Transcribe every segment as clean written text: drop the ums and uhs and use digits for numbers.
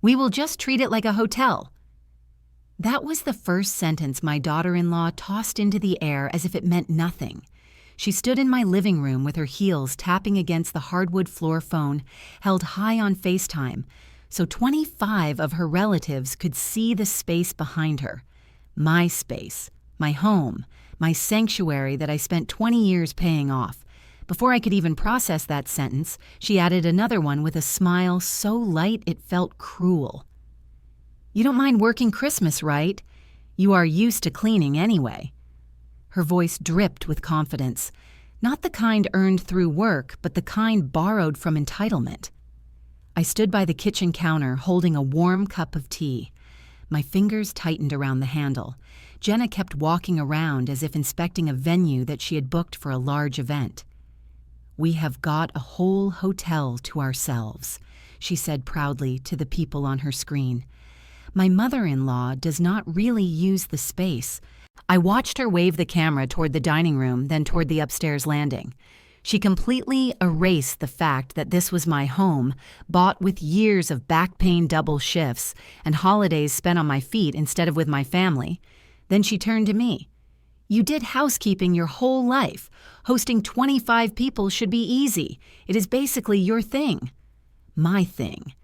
We will just treat it like a hotel." That was the first sentence my daughter-in-law tossed into the air as if it meant nothing. She stood in my living room with her heels tapping against the hardwood floor phone, held high on FaceTime, so 25 of her relatives could see the space behind her. My space, my home, my sanctuary that I spent 20 years paying off. Before I could even process that sentence, she added another one with a smile so light it felt cruel. "You don't mind working Christmas, right? You are used to cleaning anyway." Her voice dripped with confidence, not the kind earned through work, but the kind borrowed from entitlement. I stood by the kitchen counter holding a warm cup of tea. My fingers tightened around the handle. Jenna kept walking around as if inspecting a venue that she had booked for a large event. "We have got a whole hotel to ourselves," she said proudly to the people on her screen. "My mother-in-law does not really use the space." I watched her wave the camera toward the dining room, then toward the upstairs landing. She completely erased the fact that this was my home, bought with years of back pain double shifts and holidays spent on my feet instead of with my family. Then she turned to me. "You did housekeeping your whole life. Hosting 25 people should be easy. It is basically your thing." My thing.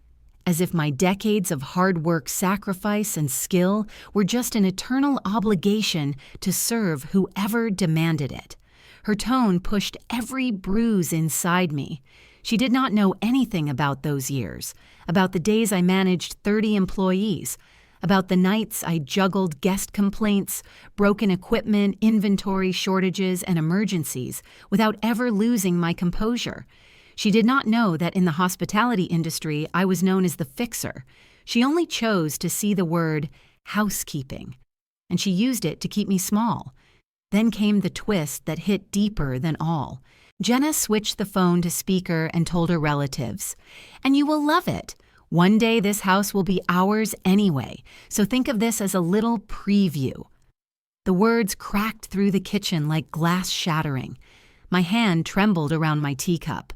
As if my decades of hard work, sacrifice, and skill were just an eternal obligation to serve whoever demanded it. Her tone pushed every bruise inside me. She did not know anything about those years, about the days I managed 30 employees, about the nights I juggled guest complaints, broken equipment, inventory shortages, and emergencies without ever losing my composure. She did not know that in the hospitality industry I was known as the fixer. She only chose to see the word housekeeping, and she used it to keep me small. Then came the twist that hit deeper than all. Jenna switched the phone to speaker and told her relatives, "And you will love it. One day this house will be ours anyway, so think of this as a little preview." The words cracked through the kitchen like glass shattering. My hand trembled around my teacup.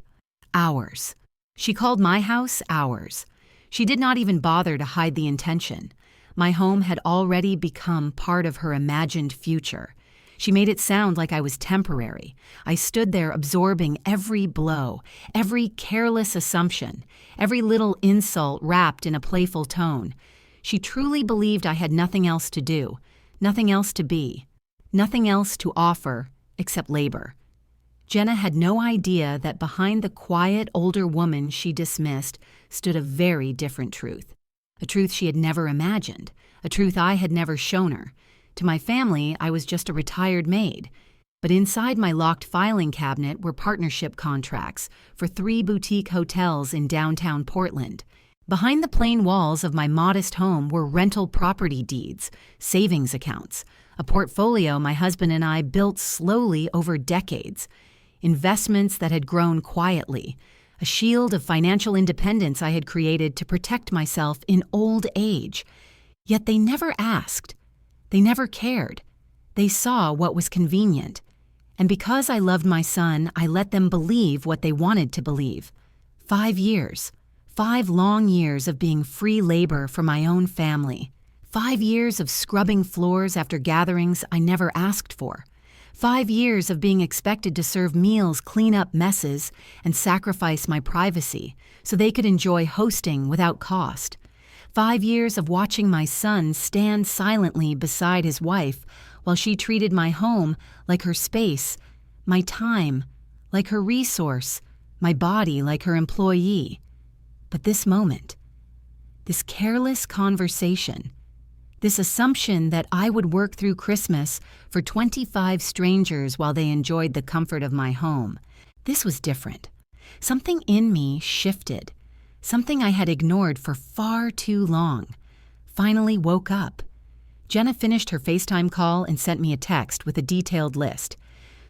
Ours. She called my house ours. She did not even bother to hide the intention. My home had already become part of her imagined future. She made it sound like I was temporary. I stood there absorbing every blow, every careless assumption, every little insult wrapped in a playful tone. She truly believed I had nothing else to do, nothing else to be, nothing else to offer except labor. Jenna had no idea that behind the quiet older woman she dismissed stood a very different truth. A truth she had never imagined, a truth I had never shown her. To my family, I was just a retired maid. But inside my locked filing cabinet were partnership contracts for 3 boutique hotels in downtown Portland. Behind the plain walls of my modest home were rental property deeds, savings accounts, a portfolio my husband and I built slowly over decades, investments that had grown quietly, a shield of financial independence I had created to protect myself in old age. Yet they never asked. They never cared. They saw what was convenient. And because I loved my son, I let them believe what they wanted to believe. 5 years. 5 long years of being free labor for my own family. 5 years of scrubbing floors after gatherings I never asked for. 5 years of being expected to serve meals, clean up messes, and sacrifice my privacy so they could enjoy hosting without cost. 5 years of watching my son stand silently beside his wife while she treated my home like her space, my time like her resource, my body like her employee. But this moment, this careless conversation, this assumption that I would work through Christmas for 25 strangers while they enjoyed the comfort of my home, this was different. Something in me shifted. Something I had ignored for far too long finally woke up. Jenna finished her FaceTime call and sent me a text with a detailed list.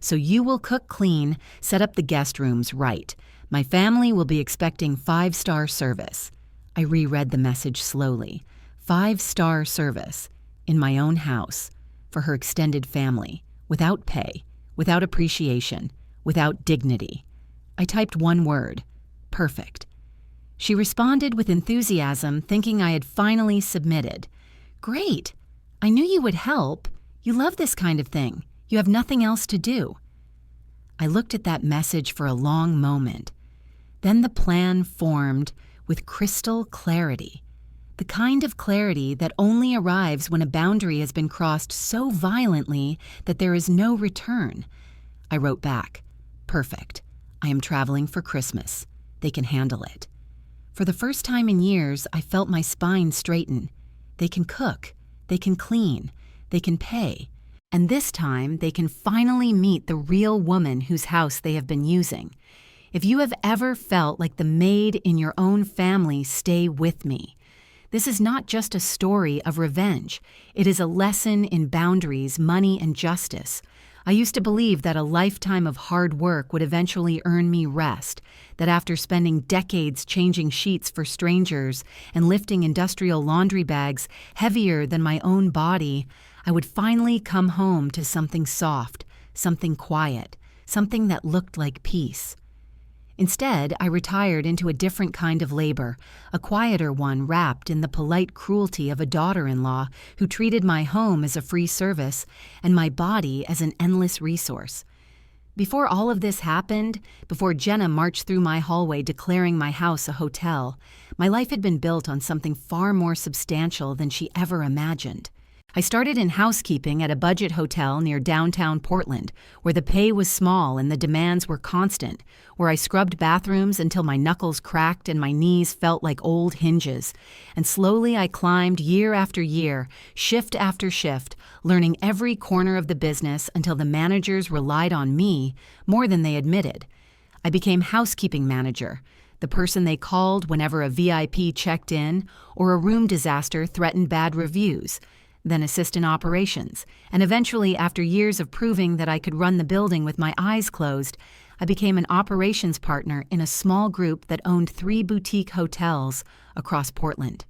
"So you will cook clean, set up the guest rooms right. My family will be expecting 5-star service." I reread the message slowly. 5-star service in my own house for her extended family, without pay, without appreciation, without dignity. I typed one word: perfect. She responded with enthusiasm, thinking I had finally submitted. "Great! I knew you would help. You love this kind of thing. You have nothing else to do." I looked at that message for a long moment. Then the plan formed with crystal clarity. The kind of clarity that only arrives when a boundary has been crossed so violently that there is no return. I wrote back, "Perfect. I am traveling for Christmas. They can handle it." For the first time in years, I felt my spine straighten. They can cook. They can clean. They can pay. And this time, they can finally meet the real woman whose house they have been using. If you have ever felt like the maid in your own family, stay with me. This is not just a story of revenge. It is a lesson in boundaries, money, and justice. I used to believe that a lifetime of hard work would eventually earn me rest, that after spending decades changing sheets for strangers and lifting industrial laundry bags heavier than my own body, I would finally come home to something soft, something quiet, something that looked like peace. Instead, I retired into a different kind of labor, a quieter one wrapped in the polite cruelty of a daughter-in-law who treated my home as a free service and my body as an endless resource. Before all of this happened, before Jenna marched through my hallway declaring my house a hotel, my life had been built on something far more substantial than she ever imagined. I started in housekeeping at a budget hotel near downtown Portland, where the pay was small and the demands were constant, where I scrubbed bathrooms until my knuckles cracked and my knees felt like old hinges. And slowly I climbed year after year, shift after shift, learning every corner of the business until the managers relied on me more than they admitted. I became housekeeping manager, the person they called whenever a VIP checked in or a room disaster threatened bad reviews. Then assistant operations, and eventually, after years of proving that I could run the building with my eyes closed, I became an operations partner in a small group that owned 3 boutique hotels across Portland.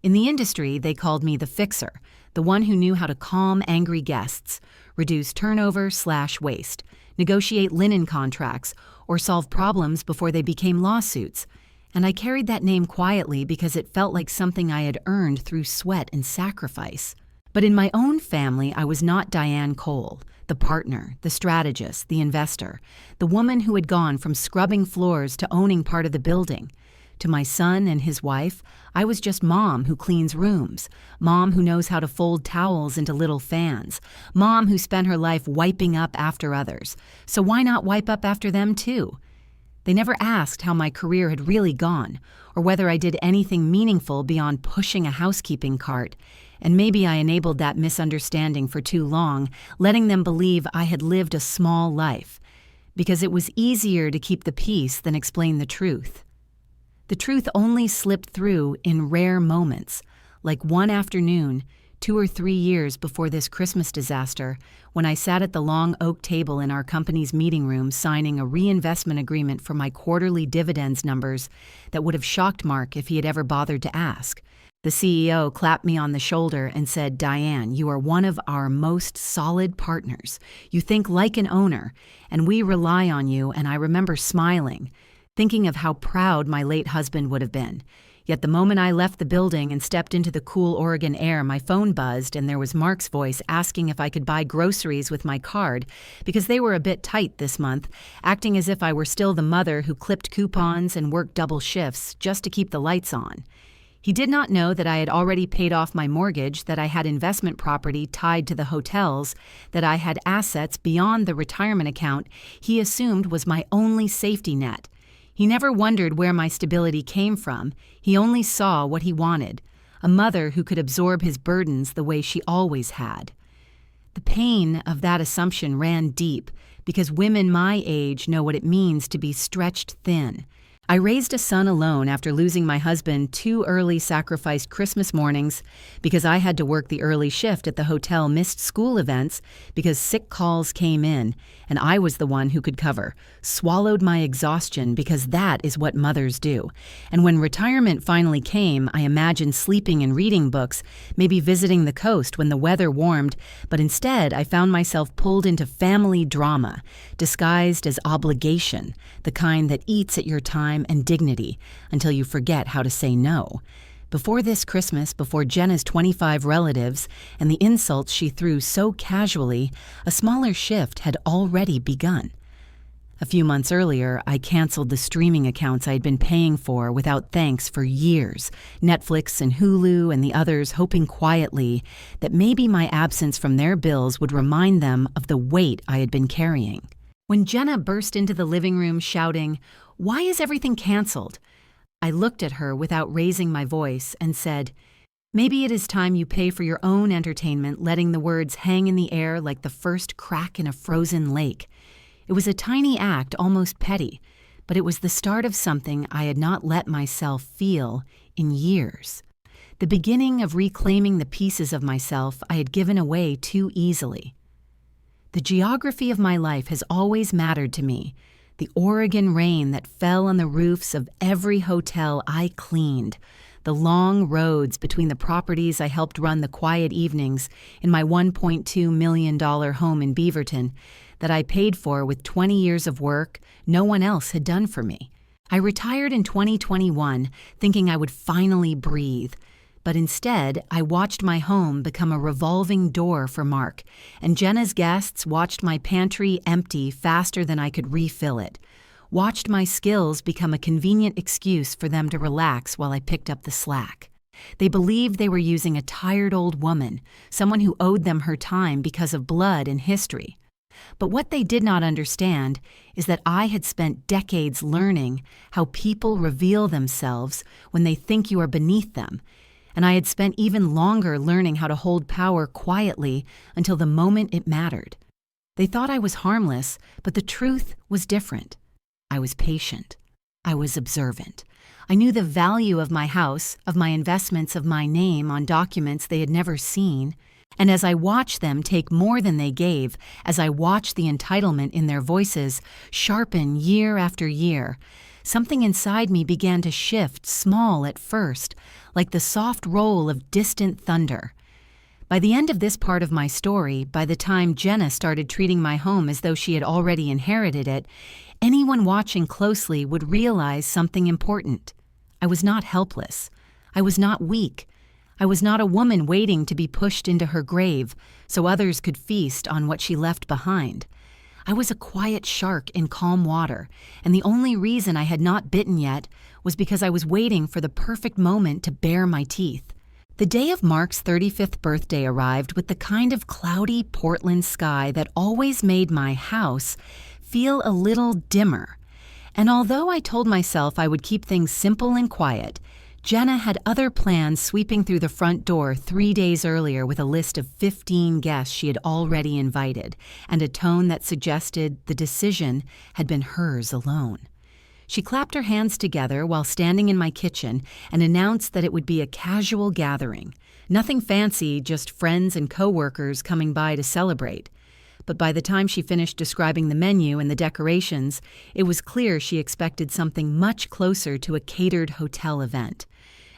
In the industry, they called me the fixer, the one who knew how to calm angry guests, reduce turnover/waste, negotiate linen contracts, or solve problems before they became lawsuits. And I carried that name quietly because it felt like something I had earned through sweat and sacrifice. But in my own family, I was not Diane Cole, the partner, the strategist, the investor, the woman who had gone from scrubbing floors to owning part of the building. To my son and his wife, I was just mom who cleans rooms, mom who knows how to fold towels into little fans, mom who spent her life wiping up after others. So why not wipe up after them too? They never asked how my career had really gone, or whether I did anything meaningful beyond pushing a housekeeping cart. And maybe I enabled that misunderstanding for too long, letting them believe I had lived a small life, because it was easier to keep the peace than explain the truth. The truth only slipped through in rare moments, like one afternoon, 2 or 3 years before this Christmas disaster, when I sat at the long oak table in our company's meeting room signing a reinvestment agreement for my quarterly dividends numbers that would have shocked Mark if he had ever bothered to ask. The CEO clapped me on the shoulder and said, "Diane, you are one of our most solid partners. You think like an owner, and we rely on you." And I remember smiling, thinking of how proud my late husband would have been. Yet the moment I left the building and stepped into the cool Oregon air, my phone buzzed and there was Mark's voice asking if I could buy groceries with my card because they were a bit tight this month, acting as if I were still the mother who clipped coupons and worked double shifts just to keep the lights on. He did not know that I had already paid off my mortgage, that I had investment property tied to the hotels, that I had assets beyond the retirement account he assumed was my only safety net. He never wondered where my stability came from. He only saw what he wanted, a mother who could absorb his burdens the way she always had. The pain of that assumption ran deep because women my age know what it means to be stretched thin. I raised a son alone after losing my husband 2 early sacrificed Christmas mornings because I had to work the early shift at the hotel, missed school events because sick calls came in, and I was the one who could cover, swallowed my exhaustion because that is what mothers do. And when retirement finally came, I imagined sleeping and reading books, maybe visiting the coast when the weather warmed, but instead I found myself pulled into family drama, disguised as obligation, the kind that eats at your time time, and dignity until you forget how to say no. Before this Christmas, before Jenna's 25 relatives and the insults she threw so casually, a smaller shift had already begun. A few months earlier, I canceled the streaming accounts I had been paying for without thanks for years, Netflix and Hulu and the others, hoping quietly that maybe my absence from their bills would remind them of the weight I had been carrying. When Jenna burst into the living room shouting, "Why is everything canceled?" I looked at her without raising my voice and said, "Maybe it is time you pay for your own entertainment, letting the words hang in the air like the first crack in a frozen lake." It was a tiny act, almost petty, but it was the start of something I had not let myself feel in years. The beginning of reclaiming the pieces of myself I had given away too easily. The geography of my life has always mattered to me. The Oregon rain that fell on the roofs of every hotel I cleaned, the long roads between the properties I helped run the quiet evenings in my $1.2 million home in Beaverton that I paid for with 20 years of work no one else had done for me. I retired in 2021 thinking I would finally breathe, but instead I watched my home become a revolving door for Mark, and Jenna's guests watched my pantry empty faster than I could refill it, watched my skills become a convenient excuse for them to relax while I picked up the slack. They believed they were using a tired old woman, someone who owed them her time because of blood and history. But what they did not understand is that I had spent decades learning how people reveal themselves when they think you are beneath them, and I had spent even longer learning how to hold power quietly until the moment it mattered. They thought I was harmless, but the truth was different. I was patient. I was observant. I knew the value of my house, of my investments, of my name on documents they had never seen. And as I watched them take more than they gave, as I watched the entitlement in their voices sharpen year after year, something inside me began to shift, small at first, like the soft roll of distant thunder. By the end of this part of my story, by the time Jenna started treating my home as though she had already inherited it, anyone watching closely would realize something important. I was not helpless. I was not weak. I was not a woman waiting to be pushed into her grave so others could feast on what she left behind. I was a quiet shark in calm water, and the only reason I had not bitten yet was because I was waiting for the perfect moment to bare my teeth. The day of Mark's 35th birthday arrived with the kind of cloudy Portland sky that always made my house feel a little dimmer. And although I told myself I would keep things simple and quiet, Jenna had other plans sweeping through the front door 3 days earlier with a list of 15 guests she had already invited, and a tone that suggested the decision had been hers alone. She clapped her hands together while standing in my kitchen and announced that it would be a casual gathering. Nothing fancy, just friends and coworkers coming by to celebrate. But by the time she finished describing the menu and the decorations, it was clear she expected something much closer to a catered hotel event.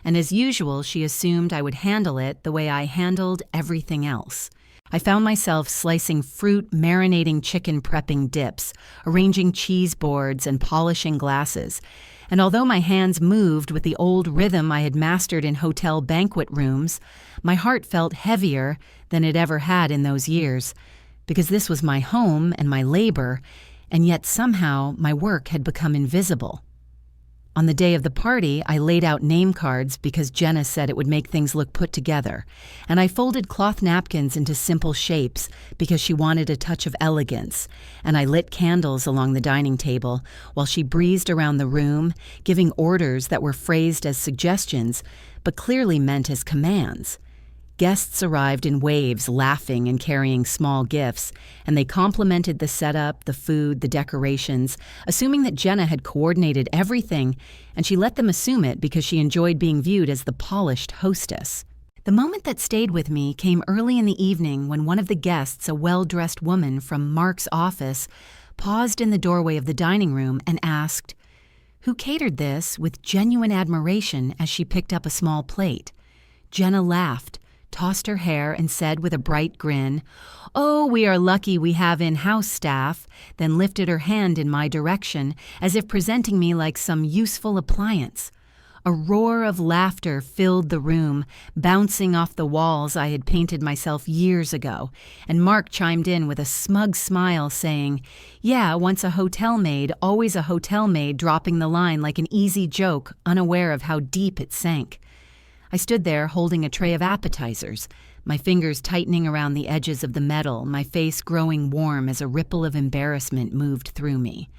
And as usual, she assumed I would handle it the way I handled everything else. I found myself slicing fruit, marinating chicken, prepping dips, arranging cheese boards, and polishing glasses. And although my hands moved with the old rhythm I had mastered in hotel banquet rooms, my heart felt heavier than it ever had in those years, because this was my home and my labor, and yet somehow my work had become invisible. On the day of the party, I laid out name cards because Jenna said it would make things look put together, and I folded cloth napkins into simple shapes because she wanted a touch of elegance, and I lit candles along the dining table while she breezed around the room, giving orders that were phrased as suggestions but clearly meant as commands. Guests arrived in waves, laughing and carrying small gifts, and they complimented the setup, the food, the decorations, assuming that Jenna had coordinated everything, and she let them assume it because she enjoyed being viewed as the polished hostess. The moment that stayed with me came early in the evening when one of the guests, a well-dressed woman from Mark's office, paused in the doorway of the dining room and asked, "Who catered this?" with genuine admiration as she picked up a small plate. Jenna laughed. tossed her hair, and said with a bright grin, "Oh, we are lucky we have in-house staff," then lifted her hand in my direction as if presenting me like some useful appliance. A roar of laughter filled the room, bouncing off the walls I had painted myself years ago, and Mark chimed in with a smug smile saying, "Yeah, once a hotel maid, always a hotel maid," dropping the line like an easy joke, unaware of how deep it sank. I stood there holding a tray of appetizers, my fingers tightening around the edges of the metal, my face growing warm as a ripple of embarrassment moved through me.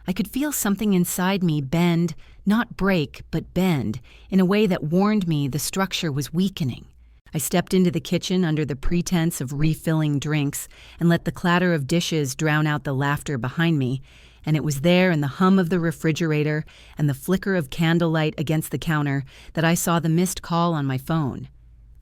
I could feel something inside me bend, not break, but bend, in a way that warned me the structure was weakening. I stepped into the kitchen under the pretense of refilling drinks and let the clatter of dishes drown out the laughter behind me, and it was there in the hum of the refrigerator and the flicker of candlelight against the counter that I saw the missed call on my phone.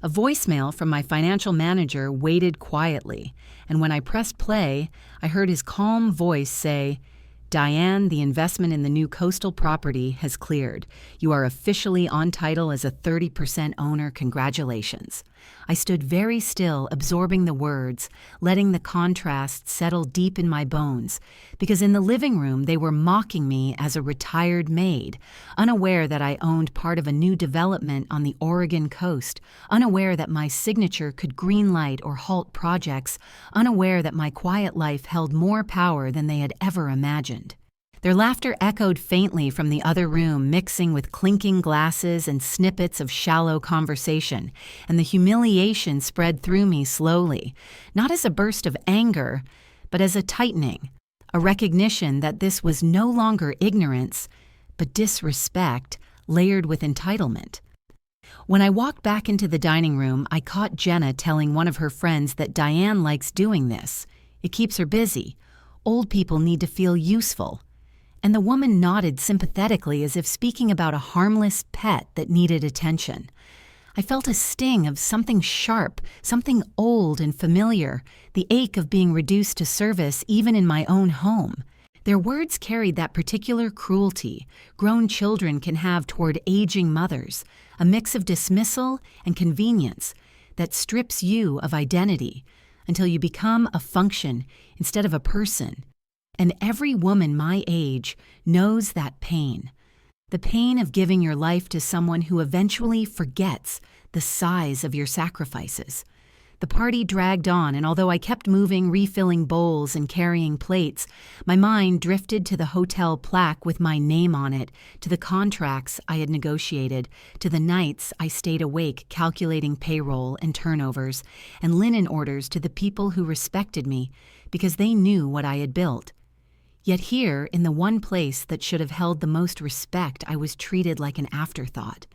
A voicemail from my financial manager waited quietly, and when I pressed play, I heard his calm voice say, "Diane, the investment in the new coastal property has cleared. You are officially on title as a 30% owner. Congratulations." I stood very still, absorbing the words, letting the contrast settle deep in my bones, because in the living room they were mocking me as a retired maid, unaware that I owned part of a new development on the Oregon coast, unaware that my signature could greenlight or halt projects, unaware that my quiet life held more power than they had ever imagined. Their laughter echoed faintly from the other room, mixing with clinking glasses and snippets of shallow conversation, and the humiliation spread through me slowly, not as a burst of anger, but as a tightening, a recognition that this was no longer ignorance, but disrespect layered with entitlement. When I walked back into the dining room, I caught Jenna telling one of her friends that Diane likes doing this. It keeps her busy. Old people need to feel useful. And the woman nodded sympathetically as if speaking about a harmless pet that needed attention. I felt a sting of something sharp, something old and familiar, the ache of being reduced to service even in my own home. Their words carried that particular cruelty grown children can have toward aging mothers, a mix of dismissal and convenience that strips you of identity until you become a function instead of a person. And every woman my age knows that pain. The pain of giving your life to someone who eventually forgets the size of your sacrifices. The party dragged on, and although I kept moving, refilling bowls and carrying plates, my mind drifted to the hotel plaque with my name on it, to the contracts I had negotiated, to the nights I stayed awake calculating payroll and turnovers, and linen orders to the people who respected me because they knew what I had built. Yet here, in the one place that should have held the most respect, I was treated like an afterthought.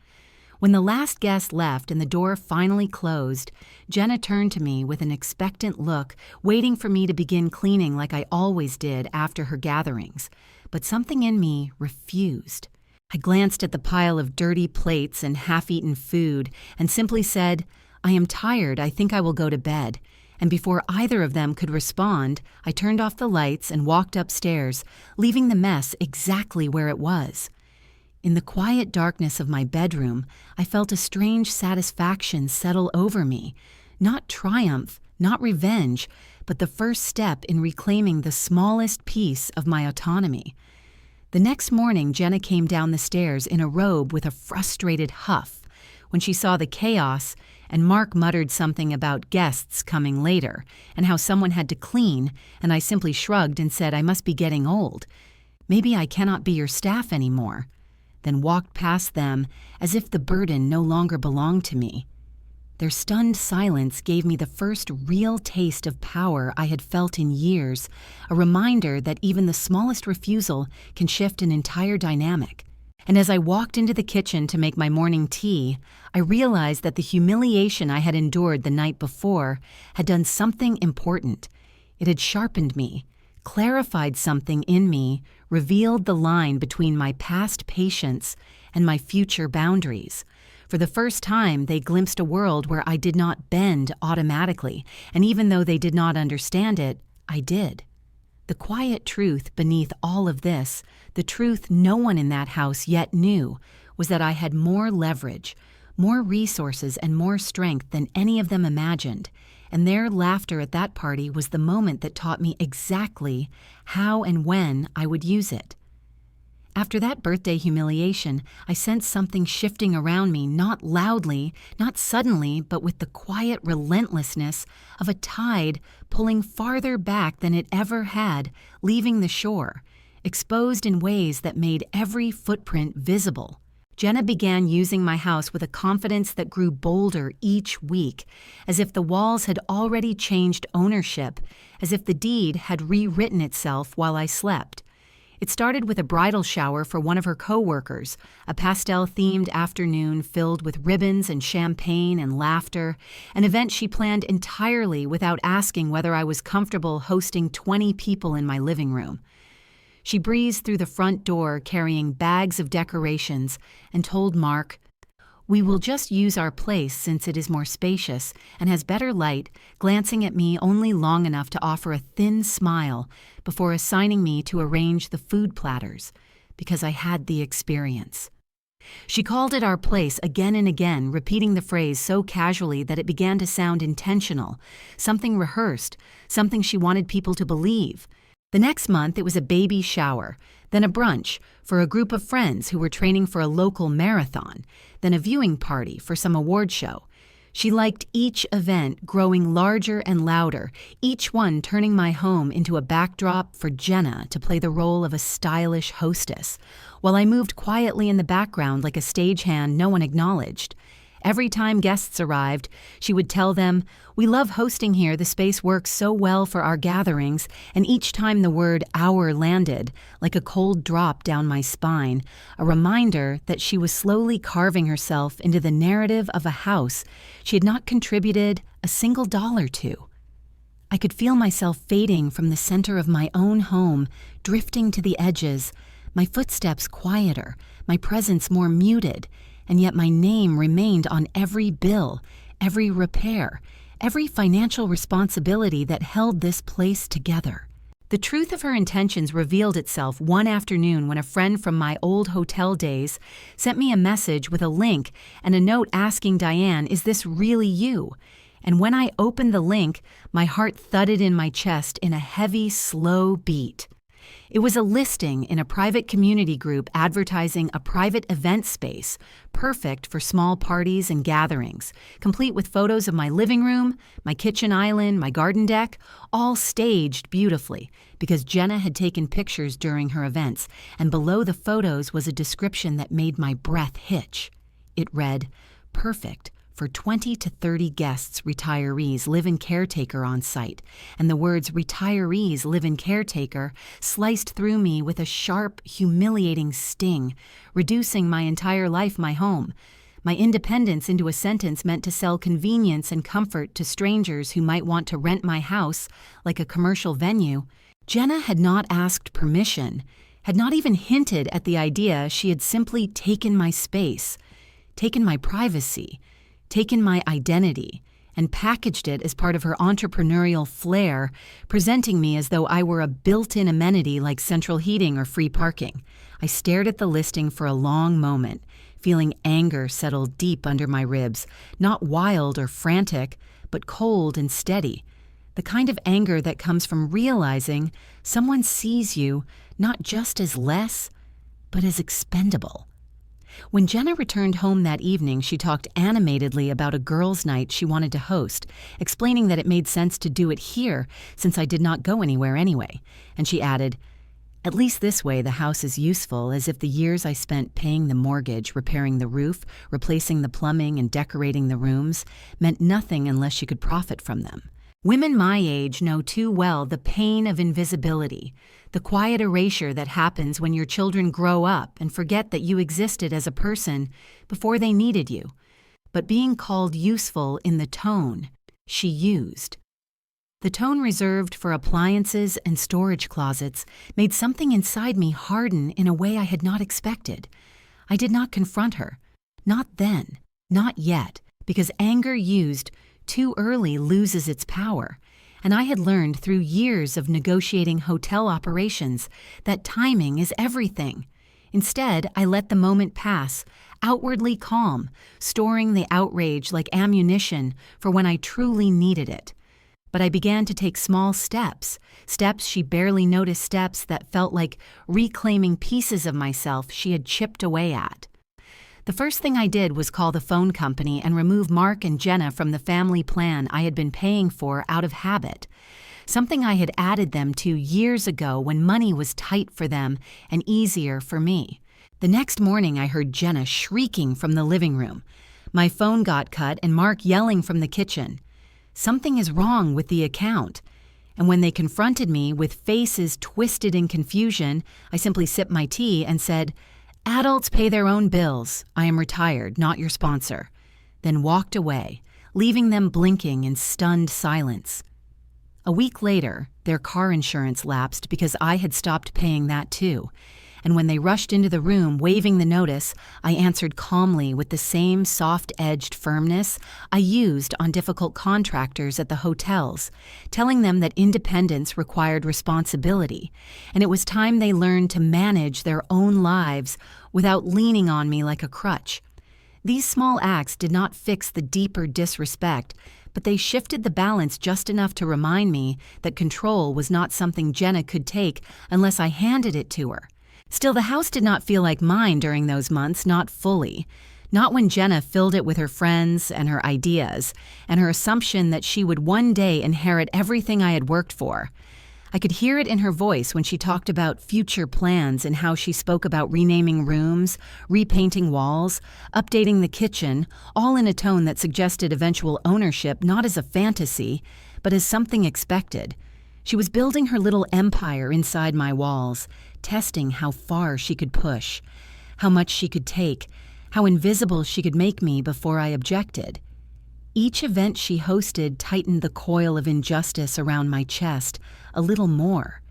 When the last guest left and the door finally closed, Jenna turned to me with an expectant look, waiting for me to begin cleaning like I always did after her gatherings. But something in me refused. I glanced at the pile of dirty plates and half-eaten food and simply said, "I am tired. I think I will go to bed." And before either of them could respond, I turned off the lights and walked upstairs, leaving the mess exactly where it was. In the quiet darkness of my bedroom, I felt a strange satisfaction settle over me. Not triumph, not revenge, but the first step in reclaiming the smallest piece of my autonomy. The next morning, Jenna came down the stairs in a robe with a frustrated huff. When she saw the chaos, and Mark muttered something about guests coming later and how someone had to clean, and I simply shrugged and said I must be getting old. Maybe I cannot be your staff anymore. Then walked past them as if the burden no longer belonged to me. Their stunned silence gave me the first real taste of power I had felt in years, a reminder that even the smallest refusal can shift an entire dynamic. And as I walked into the kitchen to make my morning tea, I realized that the humiliation I had endured the night before had done something important. It had sharpened me, clarified something in me, revealed the line between my past patience and my future boundaries. For the first time, they glimpsed a world where I did not bend automatically, and even though they did not understand it, I did. The quiet truth beneath all of this, the truth no one in that house yet knew, was that I had more leverage, more resources and more strength than any of them imagined, and their laughter at that party was the moment that taught me exactly how and when I would use it. After that birthday humiliation, I sensed something shifting around me, not loudly, not suddenly, but with the quiet relentlessness of a tide pulling farther back than it ever had, leaving the shore, exposed in ways that made every footprint visible. Jenna began using my house with a confidence that grew bolder each week, as if the walls had already changed ownership, as if the deed had rewritten itself while I slept. It started with a bridal shower for one of her co-workers, a pastel-themed afternoon filled with ribbons and champagne and laughter, an event she planned entirely without asking whether I was comfortable hosting 20 people in my living room. She breezed through the front door carrying bags of decorations and told Mark, "We will just use our place since it is more spacious and has better light," glancing at me only long enough to offer a thin smile before assigning me to arrange the food platters, because I had the experience. She called it our place again and again, repeating the phrase so casually that it began to sound intentional, something rehearsed, something she wanted people to believe. The next month, it was a baby shower, then a brunch for a group of friends who were training for a local marathon, then a viewing party for some award show. She liked each event growing larger and louder, each one turning my home into a backdrop for Jenna to play the role of a stylish hostess, while I moved quietly in the background like a stagehand no one acknowledged. Every time guests arrived, she would tell them, "We love hosting here, the space works so well for our gatherings," and each time the word "our" landed, like a cold drop down my spine, a reminder that she was slowly carving herself into the narrative of a house she had not contributed a single dollar to. I could feel myself fading from the center of my own home, drifting to the edges, my footsteps quieter, my presence more muted, and yet my name remained on every bill, every repair, every financial responsibility that held this place together. The truth of her intentions revealed itself one afternoon when a friend from my old hotel days sent me a message with a link and a note asking Diane, "Is this really you?" And when I opened the link, my heart thudded in my chest in a heavy, slow beat. It was a listing in a private community group advertising a private event space, perfect for small parties and gatherings, complete with photos of my living room, my kitchen island, my garden deck, all staged beautifully, because Jenna had taken pictures during her events, and below the photos was a description that made my breath hitch. It read, "Perfect for 20 to 30 guests, retirees, live-in caretaker on site," and the words "retirees, live-in caretaker" sliced through me with a sharp, humiliating sting, reducing my entire life, my home, my independence into a sentence meant to sell convenience and comfort to strangers who might want to rent my house like a commercial venue. Jenna had not asked permission, had not even hinted at the idea. She had simply taken my space, taken my privacy, taken my identity, and packaged it as part of her entrepreneurial flair, presenting me as though I were a built-in amenity like central heating or free parking. I stared at the listing for a long moment, feeling anger settle deep under my ribs, not wild or frantic, but cold and steady, the kind of anger that comes from realizing someone sees you not just as less, but as expendable. When Jenna returned home that evening, she talked animatedly about a girls' night she wanted to host, explaining that it made sense to do it here since I did not go anywhere anyway. And she added, "At least this way the house is useful, as if the years I spent paying the mortgage, repairing the roof, replacing the plumbing, and decorating the rooms meant nothing unless she could profit from them." Women my age know too well the pain of invisibility, the quiet erasure that happens when your children grow up and forget that you existed as a person before they needed you, but being called useful in the tone she used. The tone reserved for appliances and storage closets made something inside me harden in a way I had not expected. I did not confront her. Not then, not yet, because anger used too early loses its power, and I had learned through years of negotiating hotel operations that timing is everything. Instead, I let the moment pass, outwardly calm, storing the outrage like ammunition for when I truly needed it. But I began to take small steps she barely noticed, steps that felt like reclaiming pieces of myself she had chipped away at. The first thing I did was call the phone company and remove Mark and Jenna from the family plan I had been paying for out of habit, something I had added them to years ago when money was tight for them and easier for me. The next morning I heard Jenna shrieking from the living room. My phone got cut and Mark yelling from the kitchen. Something is wrong with the account. And when they confronted me with faces twisted in confusion, I simply sipped my tea and said, "Adults pay their own bills. I am retired, not your sponsor." Then walked away, leaving them blinking in stunned silence. A week later, their car insurance lapsed because I had stopped paying that too. And when they rushed into the room waving the notice, I answered calmly with the same soft-edged firmness I used on difficult contractors at the hotels, telling them that independence required responsibility, and it was time they learned to manage their own lives without leaning on me like a crutch. These small acts did not fix the deeper disrespect, but they shifted the balance just enough to remind me that control was not something Jenna could take unless I handed it to her. Still, the house did not feel like mine during those months, not fully. Not when Jenna filled it with her friends and her ideas, and her assumption that she would one day inherit everything I had worked for. I could hear it in her voice when she talked about future plans and how she spoke about renaming rooms, repainting walls, updating the kitchen, all in a tone that suggested eventual ownership not as a fantasy, but as something expected. She was building her little empire inside my walls, testing how far she could push, how much she could take, how invisible she could make me before I objected. Each event she hosted tightened the coil of injustice around my chest a little more.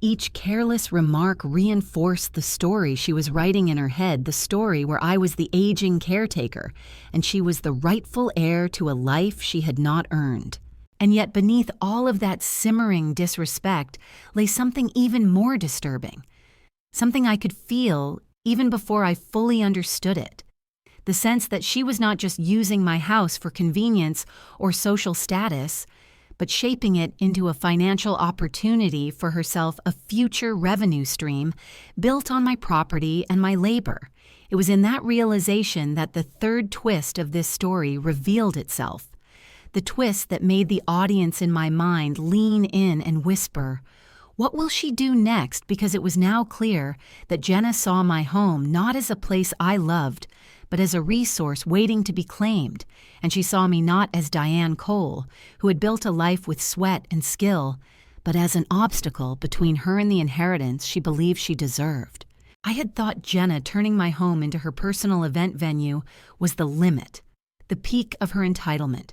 Each careless remark reinforced the story she was writing in her head, the story where I was the aging caretaker, and she was the rightful heir to a life she had not earned. And yet beneath all of that simmering disrespect lay something even more disturbing, something I could feel even before I fully understood it. The sense that she was not just using my house for convenience or social status, but shaping it into a financial opportunity for herself, a future revenue stream built on my property and my labor. It was in that realization that the third twist of this story revealed itself. The twist that made the audience in my mind lean in and whisper, "What will she do next?" Because it was now clear that Jenna saw my home not as a place I loved, but as a resource waiting to be claimed, and she saw me not as Diane Cole, who had built a life with sweat and skill, but as an obstacle between her and the inheritance she believed she deserved. I had thought Jenna turning my home into her personal event venue was the limit, the peak of her entitlement,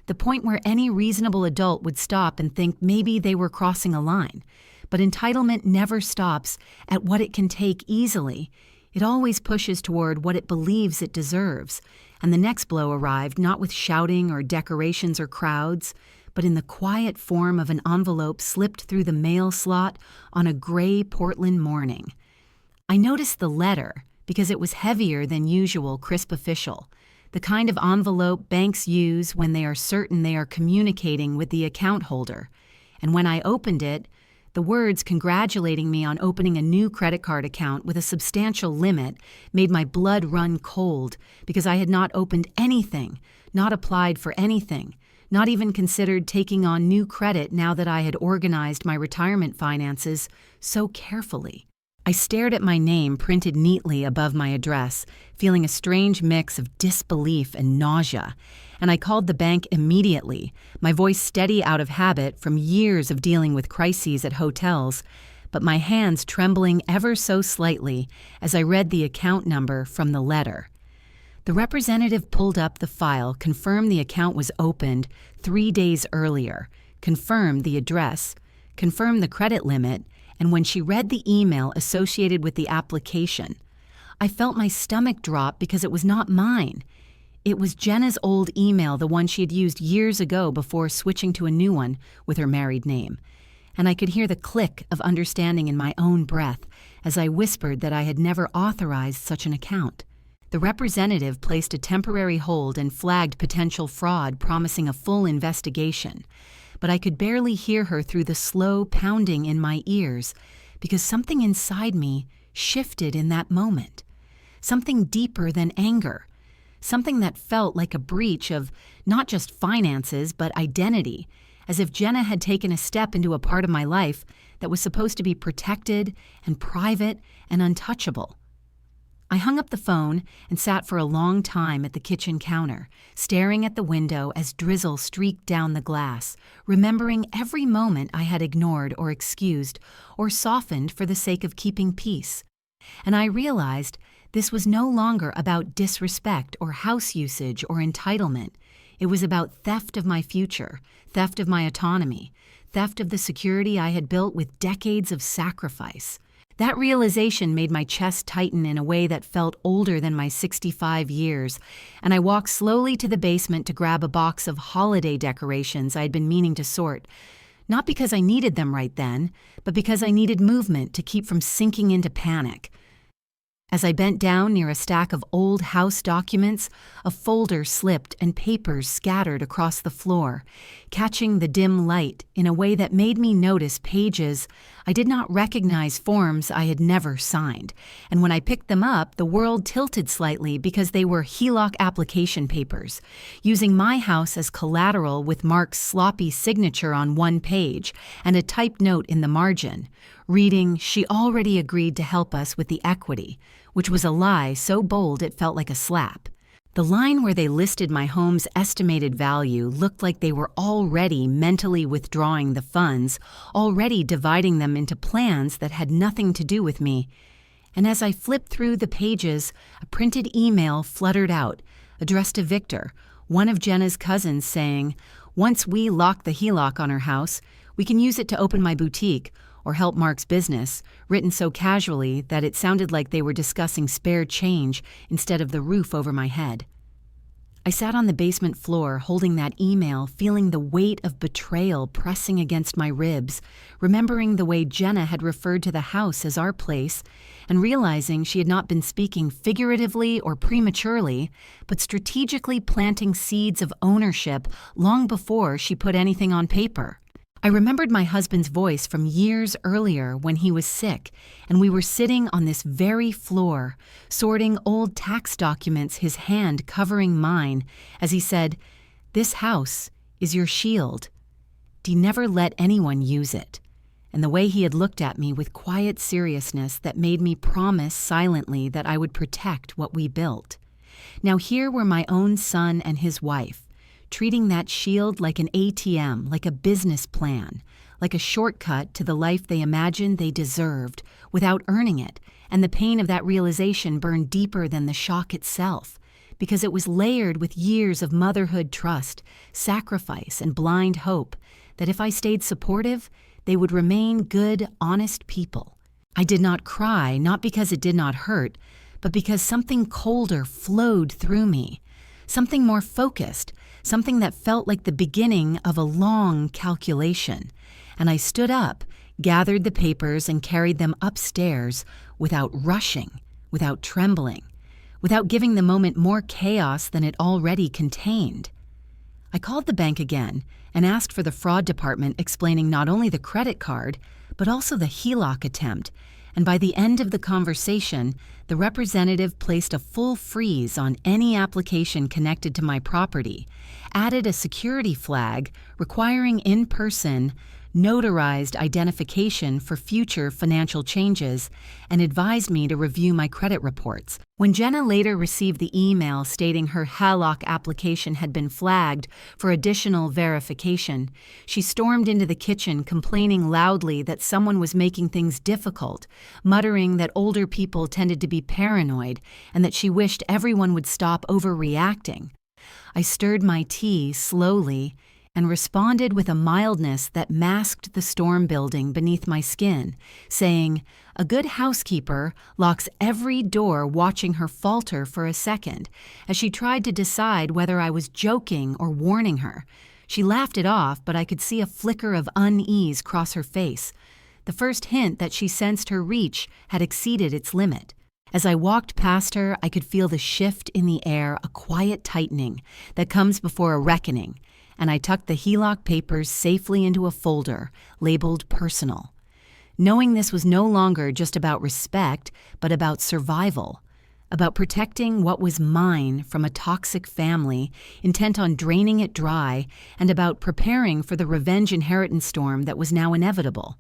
the point where any reasonable adult would stop and think maybe they were crossing a line. But entitlement never stops at what it can take easily. It always pushes toward what it believes it deserves. And the next blow arrived not with shouting or decorations or crowds, but in the quiet form of an envelope slipped through the mail slot on a gray Portland morning. I noticed the letter because it was heavier than usual, crisp official. The kind of envelope banks use when they are certain they are communicating with the account holder. And when I opened it, the words congratulating me on opening a new credit card account with a substantial limit made my blood run cold because I had not opened anything, not applied for anything, not even considered taking on new credit now that I had organized my retirement finances so carefully. I stared at my name printed neatly above my address, feeling a strange mix of disbelief and nausea, and I called the bank immediately, my voice steady out of habit from years of dealing with crises at hotels, but my hands trembling ever so slightly as I read the account number from the letter. The representative pulled up the file, confirmed the account was opened 3 days earlier, confirmed the address, confirmed the credit limit, and when she read the email associated with the application, I felt my stomach drop because it was not mine. It was Jenna's old email, the one she had used years ago before switching to a new one with her married name. And I could hear the click of understanding in my own breath as I whispered that I had never authorized such an account. The representative placed a temporary hold and flagged potential fraud, promising a full investigation. But I could barely hear her through the slow pounding in my ears because something inside me shifted in that moment. Something deeper than anger. Something that felt like a breach of not just finances but identity, as if Jenna had taken a step into a part of my life that was supposed to be protected and private and untouchable. I hung up the phone and sat for a long time at the kitchen counter, staring at the window as drizzle streaked down the glass, remembering every moment I had ignored or excused or softened for the sake of keeping peace. And I realized this was no longer about disrespect or house usage or entitlement. It was about theft of my future, theft of my autonomy, theft of the security I had built with decades of sacrifice. That realization made my chest tighten in a way that felt older than my 65 years, and I walked slowly to the basement to grab a box of holiday decorations I had been meaning to sort, not because I needed them right then, but because I needed movement to keep from sinking into panic. As I bent down near a stack of old house documents, a folder slipped and papers scattered across the floor, catching the dim light in a way that made me notice pages I did not recognize, forms I had never signed. And when I picked them up, the world tilted slightly because they were HELOC application papers, using my house as collateral with Mark's sloppy signature on one page and a typed note in the margin, reading, "She already agreed to help us with the equity," which was a lie so bold it felt like a slap. The line where they listed my home's estimated value looked like they were already mentally withdrawing the funds, already dividing them into plans that had nothing to do with me. And as I flipped through the pages, a printed email fluttered out, addressed to Victor, one of Jenna's cousins, saying, "Once we lock the HELOC on her house, we can use it to open my boutique or help Mark's business," written so casually that it sounded like they were discussing spare change instead of the roof over my head. I sat on the basement floor holding that email, feeling the weight of betrayal pressing against my ribs, remembering the way Jenna had referred to the house as our place, and realizing she had not been speaking figuratively or prematurely, but strategically planting seeds of ownership long before she put anything on paper. I remembered my husband's voice from years earlier when he was sick, and we were sitting on this very floor, sorting old tax documents, his hand covering mine, as he said, "This house is your shield. Do never let anyone use it." And the way he had looked at me with quiet seriousness that made me promise silently that I would protect what we built. Now here were my own son and his wife, treating that shield like an ATM, like a business plan, like a shortcut to the life they imagined they deserved without earning it, and the pain of that realization burned deeper than the shock itself, because it was layered with years of motherhood trust, sacrifice, and blind hope that if I stayed supportive, they would remain good, honest people. I did not cry, not because it did not hurt, but because something colder flowed through me, something more focused, something that felt like the beginning of a long calculation. And I stood up, gathered the papers, and carried them upstairs without rushing, without trembling, without giving the moment more chaos than it already contained. I called the bank again and asked for the fraud department, explaining not only the credit card, but also the HELOC attempt, and by the end of the conversation, the representative placed a full freeze on any application connected to my property, added a security flag requiring in-person, notarized identification for future financial changes, and advised me to review my credit reports. When Jenna later received the email stating her HELOC application had been flagged for additional verification, she stormed into the kitchen complaining loudly that someone was making things difficult, muttering that older people tended to be paranoid and that she wished everyone would stop overreacting. I stirred my tea slowly and responded with a mildness that masked the storm building beneath my skin, saying, "A good housekeeper locks every door," watching her falter for a second as she tried to decide whether I was joking or warning her. She laughed it off, but I could see a flicker of unease cross her face. the first hint that she sensed her reach had exceeded its limit. As I walked past her, I could feel the shift in the air, a quiet tightening that comes before a reckoning, and I tucked the HELOC papers safely into a folder labeled personal. Knowing this was no longer just about respect, but about survival, about protecting what was mine from a toxic family intent on draining it dry, and about preparing for the revenge inheritance storm that was now inevitable.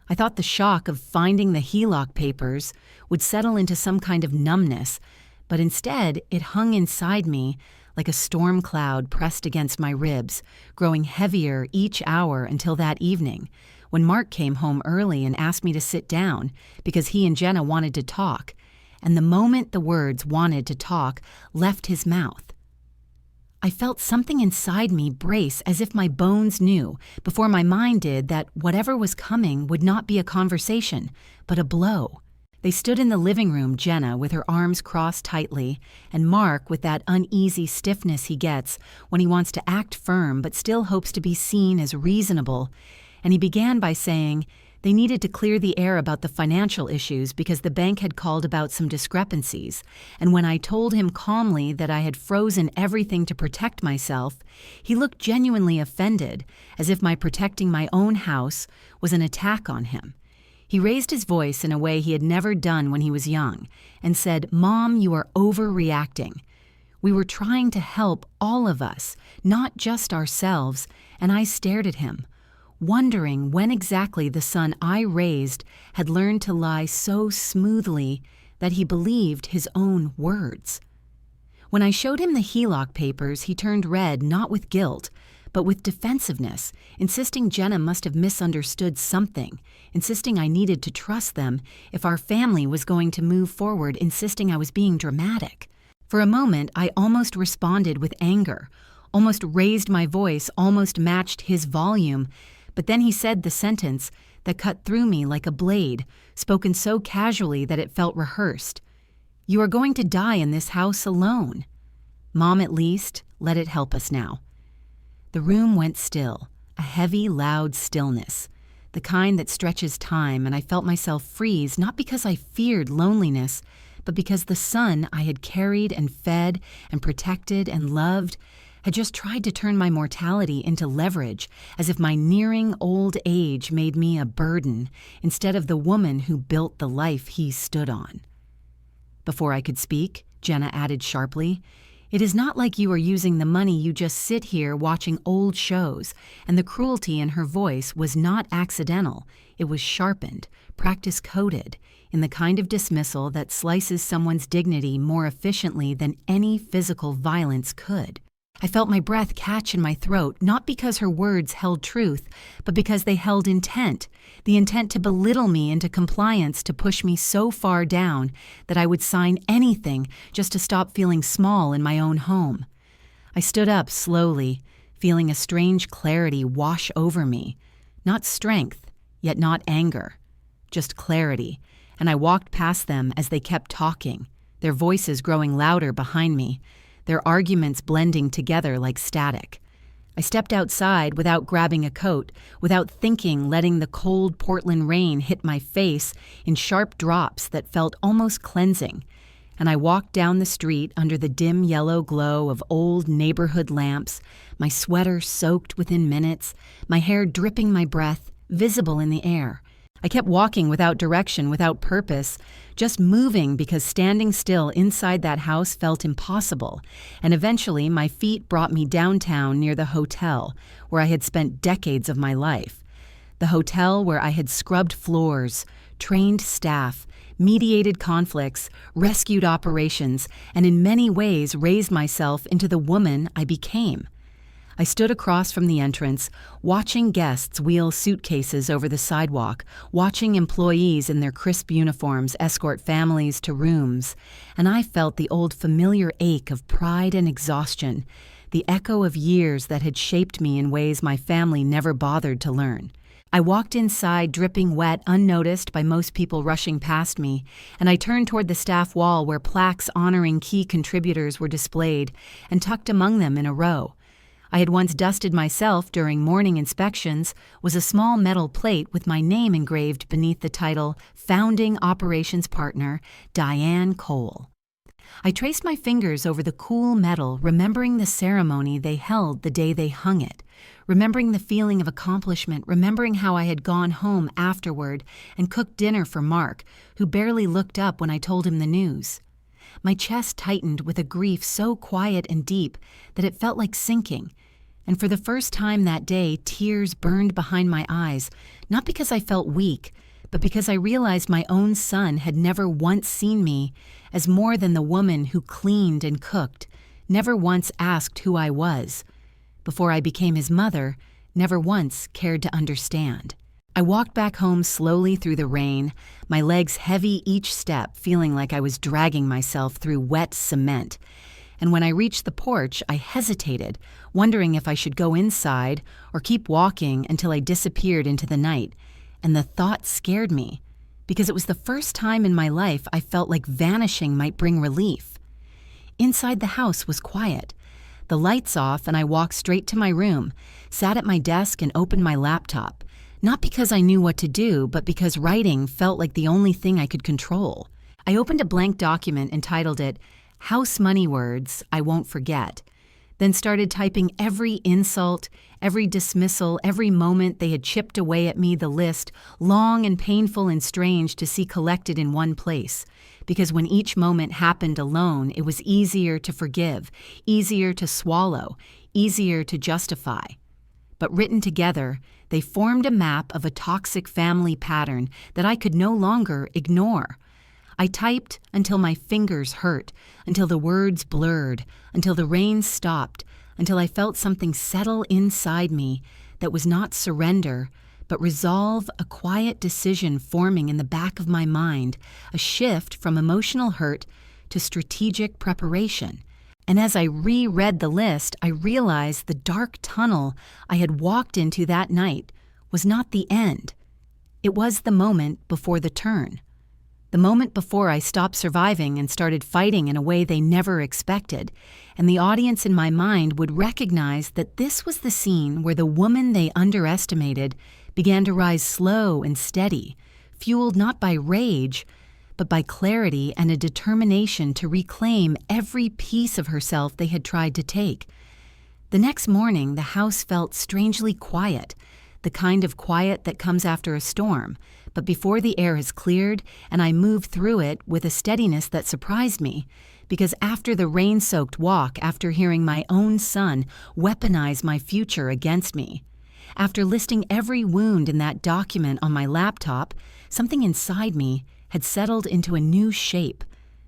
I thought the shock of finding the HELOC papers would settle into some kind of numbness, but instead it hung inside me like a storm cloud pressed against my ribs, growing heavier each hour until that evening, when Mark came home early and asked me to sit down because he and Jenna wanted to talk, and the moment the words "wanted to talk" left his mouth, I felt something inside me brace as if my bones knew, before my mind did, that whatever was coming would not be a conversation, but a blow. They stood in the living room, Jenna with her arms crossed tightly, and Mark with that uneasy stiffness he gets when he wants to act firm but still hopes to be seen as reasonable, and he began by saying they needed to clear the air about the financial issues because the bank had called about some discrepancies, and when I told him calmly that I had frozen everything to protect myself, he looked genuinely offended, as if my protecting my own house was an attack on him. He raised his voice in a way he had never done when he was young, and said, "Mom, you are overreacting. We were trying to help all of us, not just ourselves," and I stared at him, wondering when exactly the son I raised had learned to lie so smoothly that he believed his own words. When I showed him the HELOC papers, he turned red, not with guilt, but with defensiveness, insisting Jenna must have misunderstood something, insisting I needed to trust them if our family was going to move forward, insisting I was being dramatic. For a moment, I almost responded with anger, almost raised my voice, almost matched his volume, but then he said the sentence that cut through me like a blade, spoken so casually that it felt rehearsed. "You are going to die in this house alone. Mom, at least, let it help us now." The room went still, a heavy, loud stillness, the kind that stretches time, and I felt myself freeze, not because I feared loneliness, but because the son I had carried and fed and protected and loved had just tried to turn my mortality into leverage, as if my nearing old age made me a burden instead of the woman who built the life he stood on. Before I could speak, Jenna added sharply, "It is not like you are using the money you just sit here watching old shows," and the cruelty in her voice was not accidental. It was sharpened, practice-coded, in the kind of dismissal that slices someone's dignity more efficiently than any physical violence could. I felt my breath catch in my throat, not because her words held truth, but because they held intent, the intent to belittle me into compliance, to push me so far down that I would sign anything just to stop feeling small in my own home. I stood up slowly, feeling a strange clarity wash over me. Not strength, yet not anger, just clarity, and I walked past them as they kept talking, their voices growing louder behind me, their arguments blending together like static. I stepped outside without grabbing a coat, without thinking, letting the cold Portland rain hit my face in sharp drops that felt almost cleansing, and I walked down the street under the dim yellow glow of old neighborhood lamps, my sweater soaked within minutes, my hair dripping my breath, visible in the air. I kept walking without direction, without purpose, just moving because standing still inside that house felt impossible, and eventually my feet brought me downtown near the hotel where I had spent decades of my life. The hotel where I had scrubbed floors, trained staff, mediated conflicts, rescued operations, and in many ways raised myself into the woman I became. I stood across from the entrance, watching guests wheel suitcases over the sidewalk, watching employees in their crisp uniforms escort families to rooms, and I felt the old familiar ache of pride and exhaustion, the echo of years that had shaped me in ways my family never bothered to learn. I walked inside dripping wet, unnoticed by most people rushing past me, and I turned toward the staff wall where plaques honoring key contributors were displayed and tucked among them in a row. I had once dusted myself during morning inspections was a small metal plate with my name engraved beneath the title Founding Operations Partner, Diane Cole. I traced my fingers over the cool metal, remembering the ceremony they held the day they hung it, remembering the feeling of accomplishment, remembering how I had gone home afterward and cooked dinner for Mark, who barely looked up when I told him the news. My chest tightened with a grief so quiet and deep that it felt like sinking, and for the first time that day, tears burned behind my eyes, not because I felt weak, but because I realized my own son had never once seen me as more than the woman who cleaned and cooked, never once asked who I was. Before I became his mother, never once cared to understand. I walked back home slowly through the rain, my legs heavy each step, feeling like I was dragging myself through wet cement. And when I reached the porch, I hesitated, wondering if I should go inside or keep walking until I disappeared into the night. And the thought scared me, because it was the first time in my life I felt like vanishing might bring relief. Inside the house was quiet. The lights off, and I walked straight to my room, sat at my desk and opened my laptop, not because I knew what to do, but because writing felt like the only thing I could control. I opened a blank document and titled it, House Money Words I Won't Forget, then started typing every insult, every dismissal, every moment they had chipped away at me, the list, long and painful and strange to see collected in one place. Because when each moment happened alone, it was easier to forgive, easier to swallow, easier to justify. But written together, they formed a map of a toxic family pattern that I could no longer ignore. I typed until my fingers hurt, until the words blurred, until the rain stopped, until I felt something settle inside me that was not surrender, but resolve, a quiet decision forming in the back of my mind, a shift from emotional hurt to strategic preparation. And as I reread the list, I realized the dark tunnel I had walked into that night was not the end. It was the moment before the turn. The moment before I stopped surviving and started fighting in a way they never expected, and the audience in my mind would recognize that this was the scene where the woman they underestimated began to rise slow and steady, fueled not by rage, but by clarity and a determination to reclaim every piece of herself they had tried to take. The next morning, the house felt strangely quiet, the kind of quiet that comes after a storm, but before the air has cleared and I move through it with a steadiness that surprised me, because after the rain-soaked walk, after hearing my own son weaponize my future against me, after listing every wound in that document on my laptop, something inside me had settled into a new shape,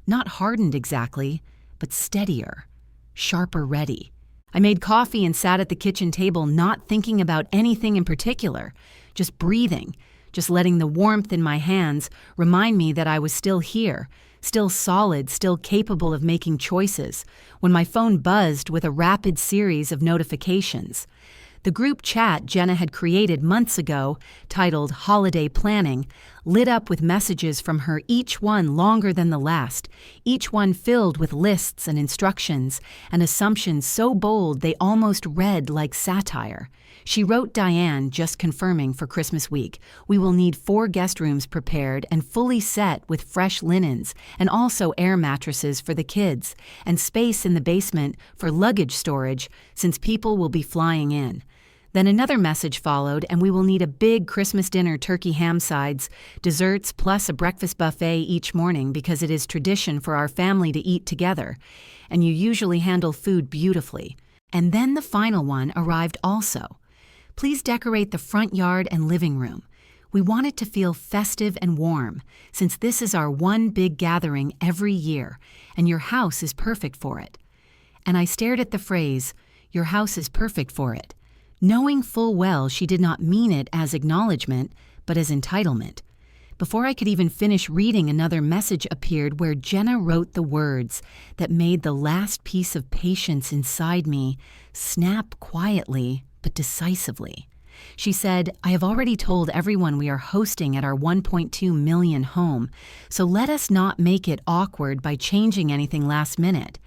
not hardened exactly, but steadier, sharper ready. I made coffee and sat at the kitchen table, not thinking about anything in particular, just breathing, just letting the warmth in my hands remind me that I was still here, still solid, still capable of making choices, when my phone buzzed with a rapid series of notifications. The group chat Jenna had created months ago, titled Holiday Planning, lit up with messages from her, each one longer than the last, each one filled with lists and instructions and assumptions so bold they almost read like satire. She wrote Diane, just confirming for Christmas week, we will need 4 guest rooms prepared and fully set with fresh linens, and also air mattresses for the kids, and space in the basement for luggage storage since people will be flying in. Then another message followed, and we will need a big Christmas dinner, turkey ham sides, desserts, plus a breakfast buffet each morning because it is tradition for our family to eat together, and you usually handle food beautifully. And then the final one arrived also. Please decorate the front yard and living room. We want it to feel festive and warm, since this is our one big gathering every year, and your house is perfect for it. And I stared at the phrase, your house is perfect for it, knowing full well she did not mean it as acknowledgement, but as entitlement. Before I could even finish reading, another message appeared where Jenna wrote the words that made the last piece of patience inside me snap quietly but decisively. She said, I have already told everyone we are hosting at our 1.2 million home, so let us not make it awkward by changing anything last minute.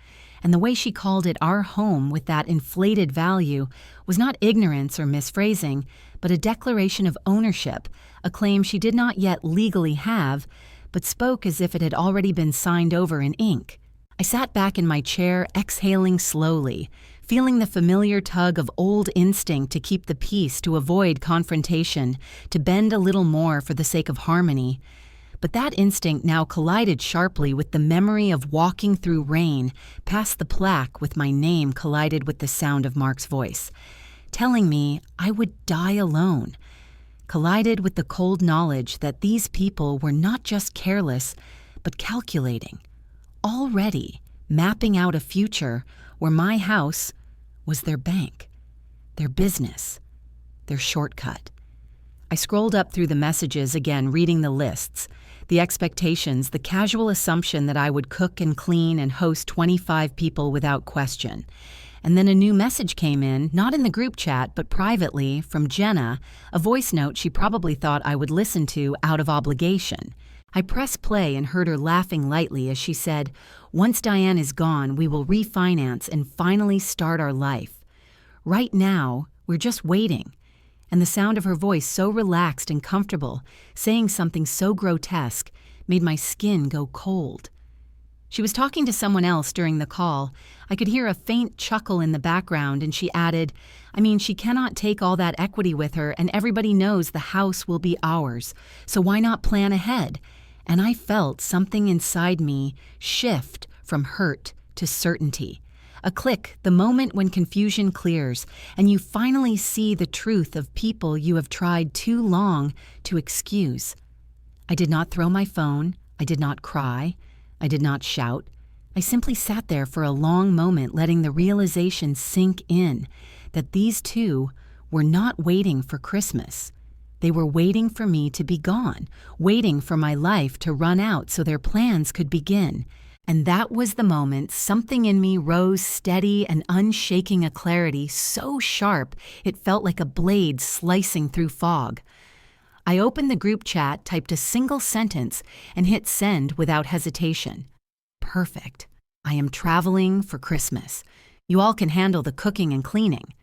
and the way she called it our home with that inflated value was not ignorance or misphrasing, but a declaration of ownership, a claim she did not yet legally have, but spoke as if it had already been signed over in ink. I sat back in my chair, exhaling slowly, feeling the familiar tug of old instinct to keep the peace, to avoid confrontation, to bend a little more for the sake of harmony. But that instinct now collided sharply with the memory of walking through rain, past the plaque with my name collided with the sound of Mark's voice, telling me I would die alone, collided with the cold knowledge that these people were not just careless, but calculating, already mapping out a future where my house was their bank, their business, their shortcut. I scrolled up through the messages again, reading the lists, the expectations, the casual assumption that I would cook and clean and host 25 people without question. And then a new message came in, not in the group chat, but privately, from Jenna, a voice note she probably thought I would listen to out of obligation. I pressed play and heard her laughing lightly as she said, "Once Diane is gone, we will refinance and finally start our life. Right now, we're just waiting." And the sound of her voice so relaxed and comfortable, saying something so grotesque, made my skin go cold. She was talking to someone else during the call. I could hear a faint chuckle in the background, and she added, she cannot take all that equity with her, and everybody knows the house will be ours, so why not plan ahead? And I felt something inside me shift from hurt to certainty. A click, the moment when confusion clears, and you finally see the truth of people you have tried too long to excuse. I did not throw my phone. I did not cry. I did not shout. I simply sat there for a long moment, letting the realization sink in that these two were not waiting for Christmas. They were waiting for me to be gone, waiting for my life to run out so their plans could begin. And that was the moment something in me rose steady and unshaking, a clarity so sharp it felt like a blade slicing through fog. I opened the group chat, typed a single sentence, and hit send without hesitation. Perfect. I am traveling for Christmas. You all can handle the cooking and cleaning.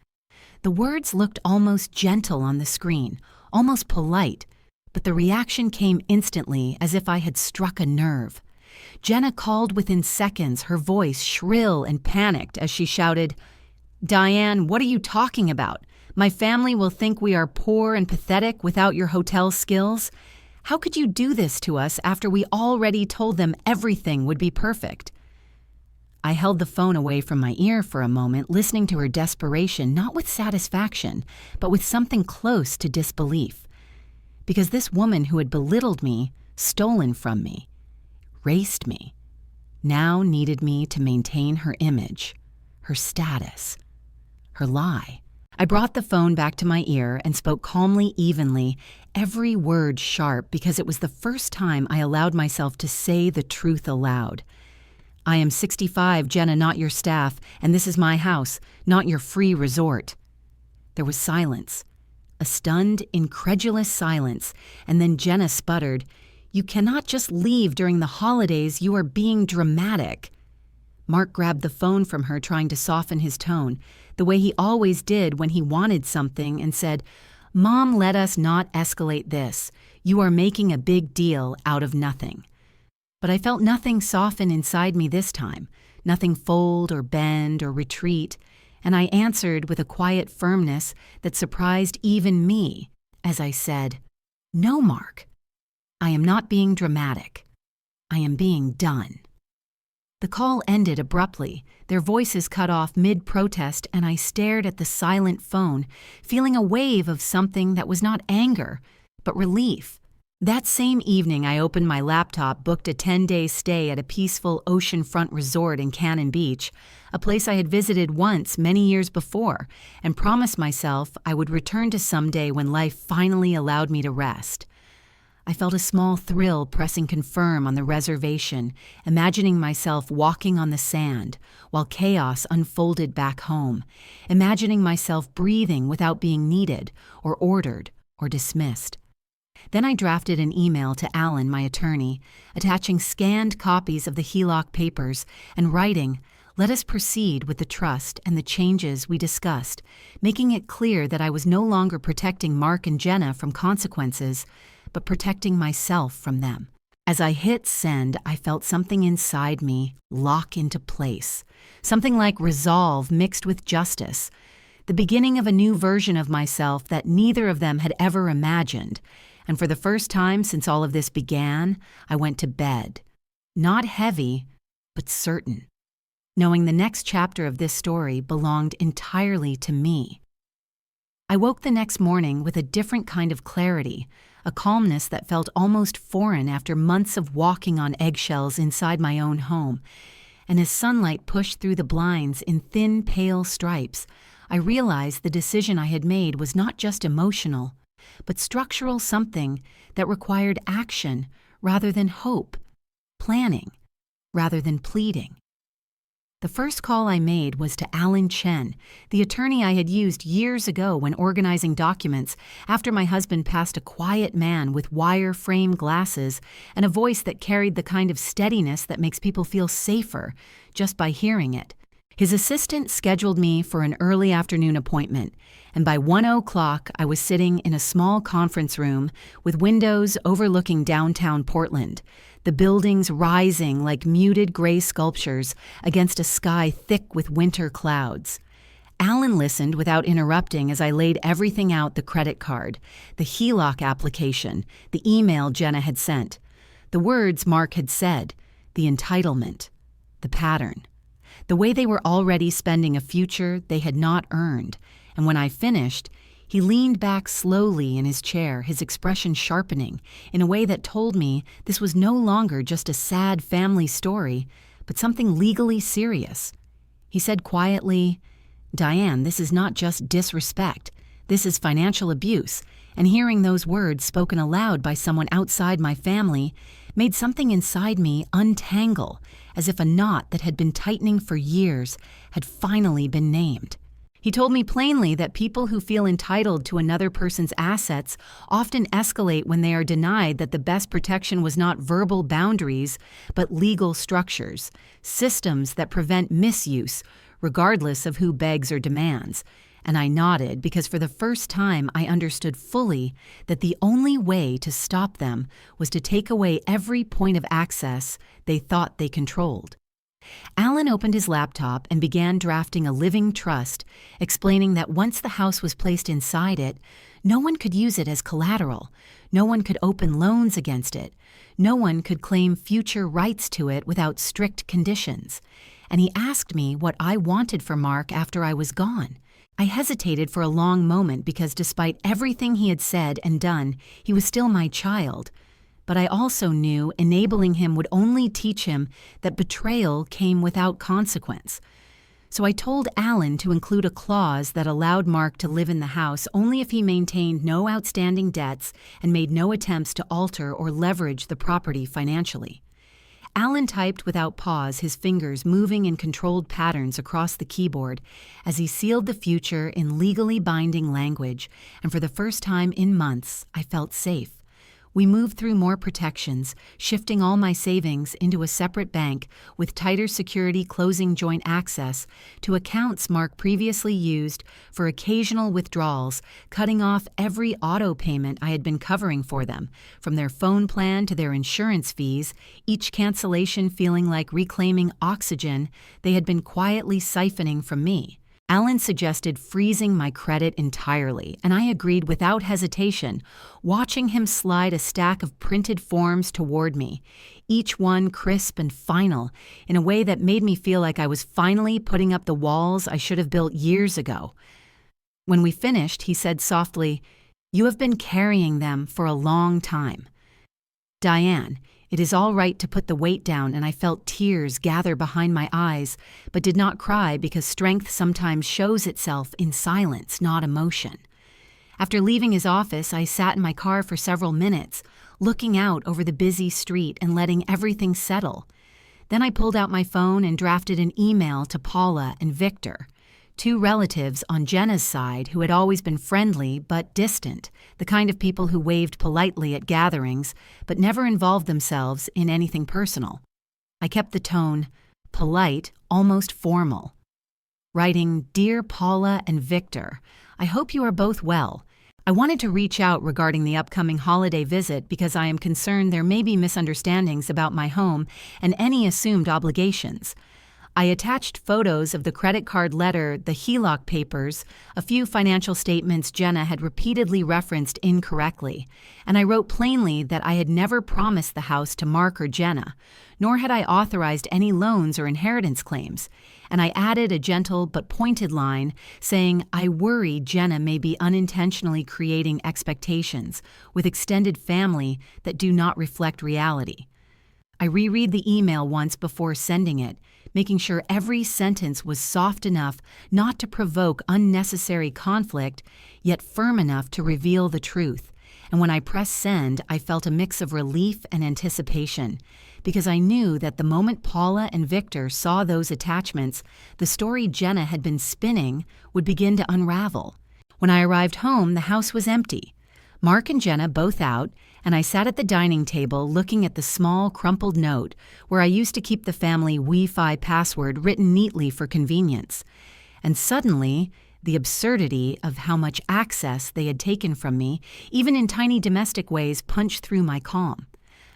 The words looked almost gentle on the screen, almost polite, but the reaction came instantly, as if I had struck a nerve. Jenna called within seconds, her voice shrill and panicked as she shouted, "Diane, what are you talking about? My family will think we are poor and pathetic without your hotel skills. How could you do this to us after we already told them everything would be perfect?" I held the phone away from my ear for a moment, listening to her desperation, not with satisfaction, but with something close to disbelief. Because this woman who had belittled me, stolen from me, raced me, now needed me to maintain her image, her status, her lie. I brought the phone back to my ear and spoke calmly, evenly, every word sharp, because it was the first time I allowed myself to say the truth aloud. "I am 65, Jenna, not your staff, and this is my house, not your free resort." There was silence, a stunned, incredulous silence, and then Jenna sputtered, "You cannot just leave during the holidays. You are being dramatic." Mark grabbed the phone from her, trying to soften his tone, the way he always did when he wanted something, and said, "Mom, let us not escalate this. You are making a big deal out of nothing." But I felt nothing soften inside me this time, nothing fold or bend or retreat, and I answered with a quiet firmness that surprised even me as I said, "No, Mark. I am not being dramatic. I am being done." The call ended abruptly, their voices cut off mid-protest, and I stared at the silent phone, feeling a wave of something that was not anger, but relief. That same evening, I opened my laptop, booked a 10-day stay at a peaceful oceanfront resort in Cannon Beach, a place I had visited once many years before, and promised myself I would return to someday when life finally allowed me to rest. I felt a small thrill pressing confirm on the reservation, imagining myself walking on the sand while chaos unfolded back home, imagining myself breathing without being needed or ordered or dismissed. Then I drafted an email to Alan, my attorney, attaching scanned copies of the HELOC papers and writing, Let us proceed with the trust and the changes we discussed, making it clear that I was no longer protecting Mark and Jenna from consequences, but protecting myself from them. As I hit send, I felt something inside me lock into place, something like resolve mixed with justice, the beginning of a new version of myself that neither of them had ever imagined. And for the first time since all of this began, I went to bed, not heavy, but certain, knowing the next chapter of this story belonged entirely to me. I woke the next morning with a different kind of clarity, a calmness that felt almost foreign after months of walking on eggshells inside my own home. And as sunlight pushed through the blinds in thin, pale stripes, I realized the decision I had made was not just emotional, but structural, something that required action rather than hope, planning rather than pleading. The first call I made was to Alan Chen, the attorney I had used years ago when organizing documents after my husband passed, a quiet man with wire frame glasses and a voice that carried the kind of steadiness that makes people feel safer just by hearing it. His assistant scheduled me for an early afternoon appointment, and by 1:00 I was sitting in a small conference room with windows overlooking downtown Portland, the buildings rising like muted gray sculptures against a sky thick with winter clouds. Alan listened without interrupting as I laid everything out: the credit card, the HELOC application, the email Jenna had sent, the words Mark had said, the entitlement, the pattern, the way they were already spending a future they had not earned. And when I finished, he leaned back slowly in his chair, his expression sharpening in a way that told me this was no longer just a sad family story, but something legally serious. He said quietly, "Diane, this is not just disrespect. This is financial abuse." And hearing those words spoken aloud by someone outside my family made something inside me untangle, as if a knot that had been tightening for years had finally been named. He told me plainly that people who feel entitled to another person's assets often escalate when they are denied that the best protection was not verbal boundaries, but legal structures, systems that prevent misuse, regardless of who begs or demands. And I nodded because for the first time I understood fully that the only way to stop them was to take away every point of access they thought they controlled. Alan opened his laptop and began drafting a living trust, explaining that once the house was placed inside it, no one could use it as collateral, no one could open loans against it, no one could claim future rights to it without strict conditions. And he asked me what I wanted for Mark after I was gone. I hesitated for a long moment because despite everything he had said and done, he was still my child. But I also knew enabling him would only teach him that betrayal came without consequence. So I told Alan to include a clause that allowed Mark to live in the house only if he maintained no outstanding debts and made no attempts to alter or leverage the property financially. Alan typed without pause, his fingers moving in controlled patterns across the keyboard as he sealed the future in legally binding language, and for the first time in months, I felt safe. We moved through more protections, shifting all my savings into a separate bank with tighter security closing joint access to accounts Mark previously used for occasional withdrawals, cutting off every auto payment I had been covering for them, from their phone plan to their insurance fees, each cancellation feeling like reclaiming oxygen they had been quietly siphoning from me. Alan suggested freezing my credit entirely, and I agreed without hesitation, watching him slide a stack of printed forms toward me, each one crisp and final, in a way that made me feel like I was finally putting up the walls I should have built years ago. When we finished, he said softly, "You have been carrying them for a long time. Diane, it is all right to put the weight down," and I felt tears gather behind my eyes, but did not cry because strength sometimes shows itself in silence, not emotion. After leaving his office, I sat in my car for several minutes, looking out over the busy street and letting everything settle. Then I pulled out my phone and drafted an email to Paula and Victor, two relatives on Jenna's side who had always been friendly but distant, the kind of people who waved politely at gatherings but never involved themselves in anything personal. I kept the tone, polite, almost formal. Writing, "Dear Paula and Victor, I hope you are both well. I wanted to reach out regarding the upcoming holiday visit because I am concerned there may be misunderstandings about my home and any assumed obligations. I attached photos of the credit card letter, the HELOC papers, a few financial statements Jenna had repeatedly referenced incorrectly, and I wrote plainly that I had never promised the house to Mark or Jenna, nor had I authorized any loans or inheritance claims, and I added a gentle but pointed line saying I worry Jenna may be unintentionally creating expectations with extended family that do not reflect reality. I reread the email once before sending it, making sure every sentence was soft enough not to provoke unnecessary conflict, yet firm enough to reveal the truth. And when I pressed send, I felt a mix of relief and anticipation, because I knew that the moment Paula and Victor saw those attachments, the story Jenna had been spinning would begin to unravel. When I arrived home, the house was empty. Mark and Jenna both out, and I sat at the dining table looking at the small, crumpled note where I used to keep the family Wi-Fi password written neatly for convenience. And suddenly, the absurdity of how much access they had taken from me, even in tiny domestic ways, punched through my calm.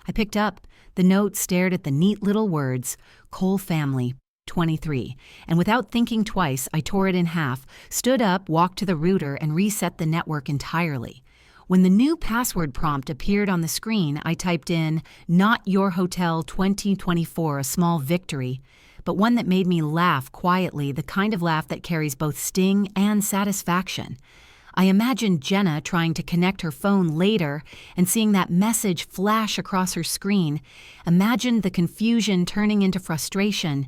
I picked up the note, stared at the neat little words, Cole Family, 23, and without thinking twice, I tore it in half, stood up, walked to the router, and reset the network entirely. When the new password prompt appeared on the screen, I typed in, "Not Your Hotel 2024, a small victory," but one that made me laugh quietly, the kind of laugh that carries both sting and satisfaction. I imagined Jenna trying to connect her phone later and seeing that message flash across her screen, imagined the confusion turning into frustration,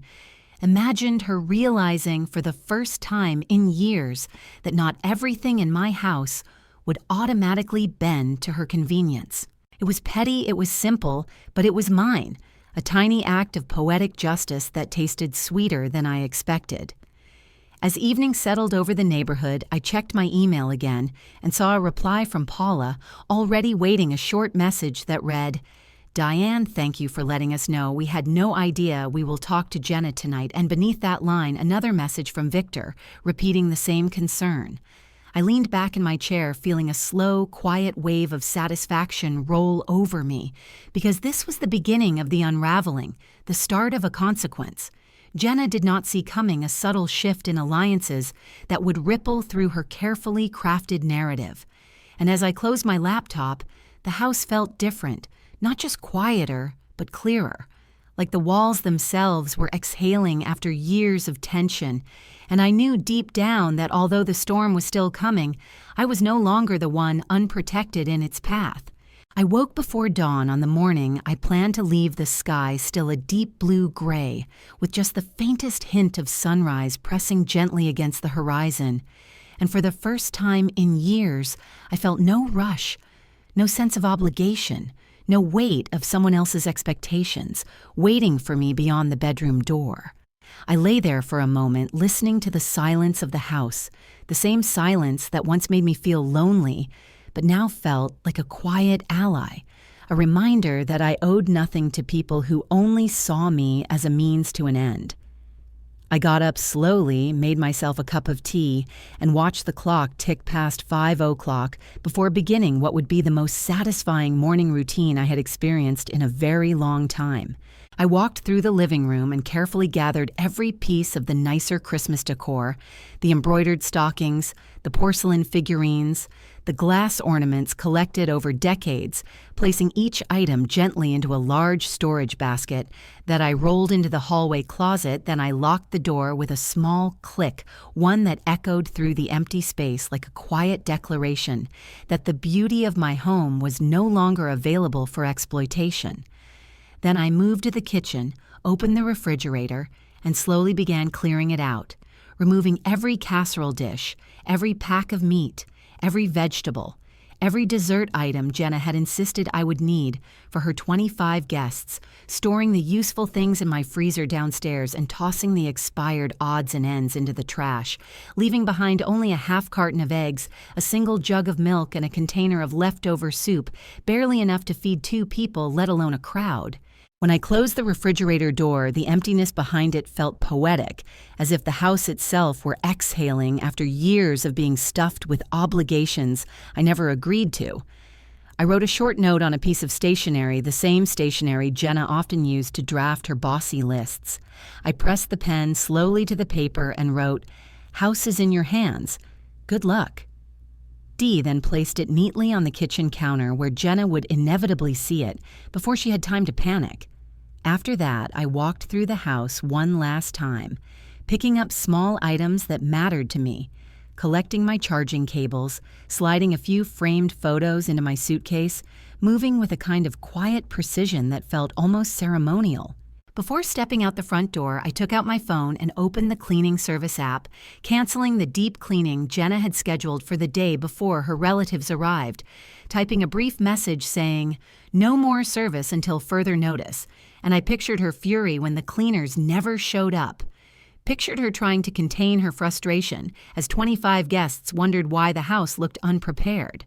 imagined her realizing for the first time in years that not everything in my house would automatically bend to her convenience. It was petty, it was simple, but it was mine, a tiny act of poetic justice that tasted sweeter than I expected. As evening settled over the neighborhood, I checked my email again and saw a reply from Paula, already waiting a short message that read, "Diane, thank you for letting us know. We had no idea we will talk to Jenna tonight," and beneath that line, another message from Victor, repeating the same concern. I leaned back in my chair, feeling a slow, quiet wave of satisfaction roll over me, because this was the beginning of the unraveling, the start of a consequence. Jenna did not see coming a subtle shift in alliances that would ripple through her carefully crafted narrative. And as I closed my laptop, the house felt different, not just quieter, but clearer, like the walls themselves were exhaling after years of tension, and I knew deep down that although the storm was still coming, I was no longer the one unprotected in its path. I woke before dawn on the morning I planned to leave the sky still a deep blue gray, with just the faintest hint of sunrise pressing gently against the horizon, and for the first time in years, I felt no rush, no sense of obligation, no weight of someone else's expectations, waiting for me beyond the bedroom door. I lay there for a moment, listening to the silence of the house, the same silence that once made me feel lonely, but now felt like a quiet ally, a reminder that I owed nothing to people who only saw me as a means to an end. I got up slowly, made myself a cup of tea, and watched the clock tick past 5 o'clock before beginning what would be the most satisfying morning routine I had experienced in a very long time. I walked through the living room and carefully gathered every piece of the nicer Christmas decor, the embroidered stockings, the porcelain figurines, the glass ornaments collected over decades, placing each item gently into a large storage basket that I rolled into the hallway closet. Then I locked the door with a small click, one that echoed through the empty space like a quiet declaration that the beauty of my home was no longer available for exploitation. Then I moved to the kitchen, opened the refrigerator, and slowly began clearing it out, removing every casserole dish, every pack of meat, every vegetable, every dessert item Jenna had insisted I would need for her 25 guests, storing the useful things in my freezer downstairs and tossing the expired odds and ends into the trash, leaving behind only a half carton of eggs, a single jug of milk, and a container of leftover soup, barely enough to feed 2 people, let alone a crowd. When I closed the refrigerator door, the emptiness behind it felt poetic, as if the house itself were exhaling after years of being stuffed with obligations I never agreed to. I wrote a short note on a piece of stationery, the same stationery Jenna often used to draft her bossy lists. I pressed the pen slowly to the paper and wrote, "House is in your hands. Good luck." Dee then placed it neatly on the kitchen counter where Jenna would inevitably see it before she had time to panic. After that, I walked through the house one last time, picking up small items that mattered to me, collecting my charging cables, sliding a few framed photos into my suitcase, moving with a kind of quiet precision that felt almost ceremonial. Before stepping out the front door, I took out my phone and opened the cleaning service app, canceling the deep cleaning Jenna had scheduled for the day before her relatives arrived, typing a brief message saying, "No more service until further notice," and I pictured her fury when the cleaners never showed up. Pictured her trying to contain her frustration as 25 guests wondered why the house looked unprepared.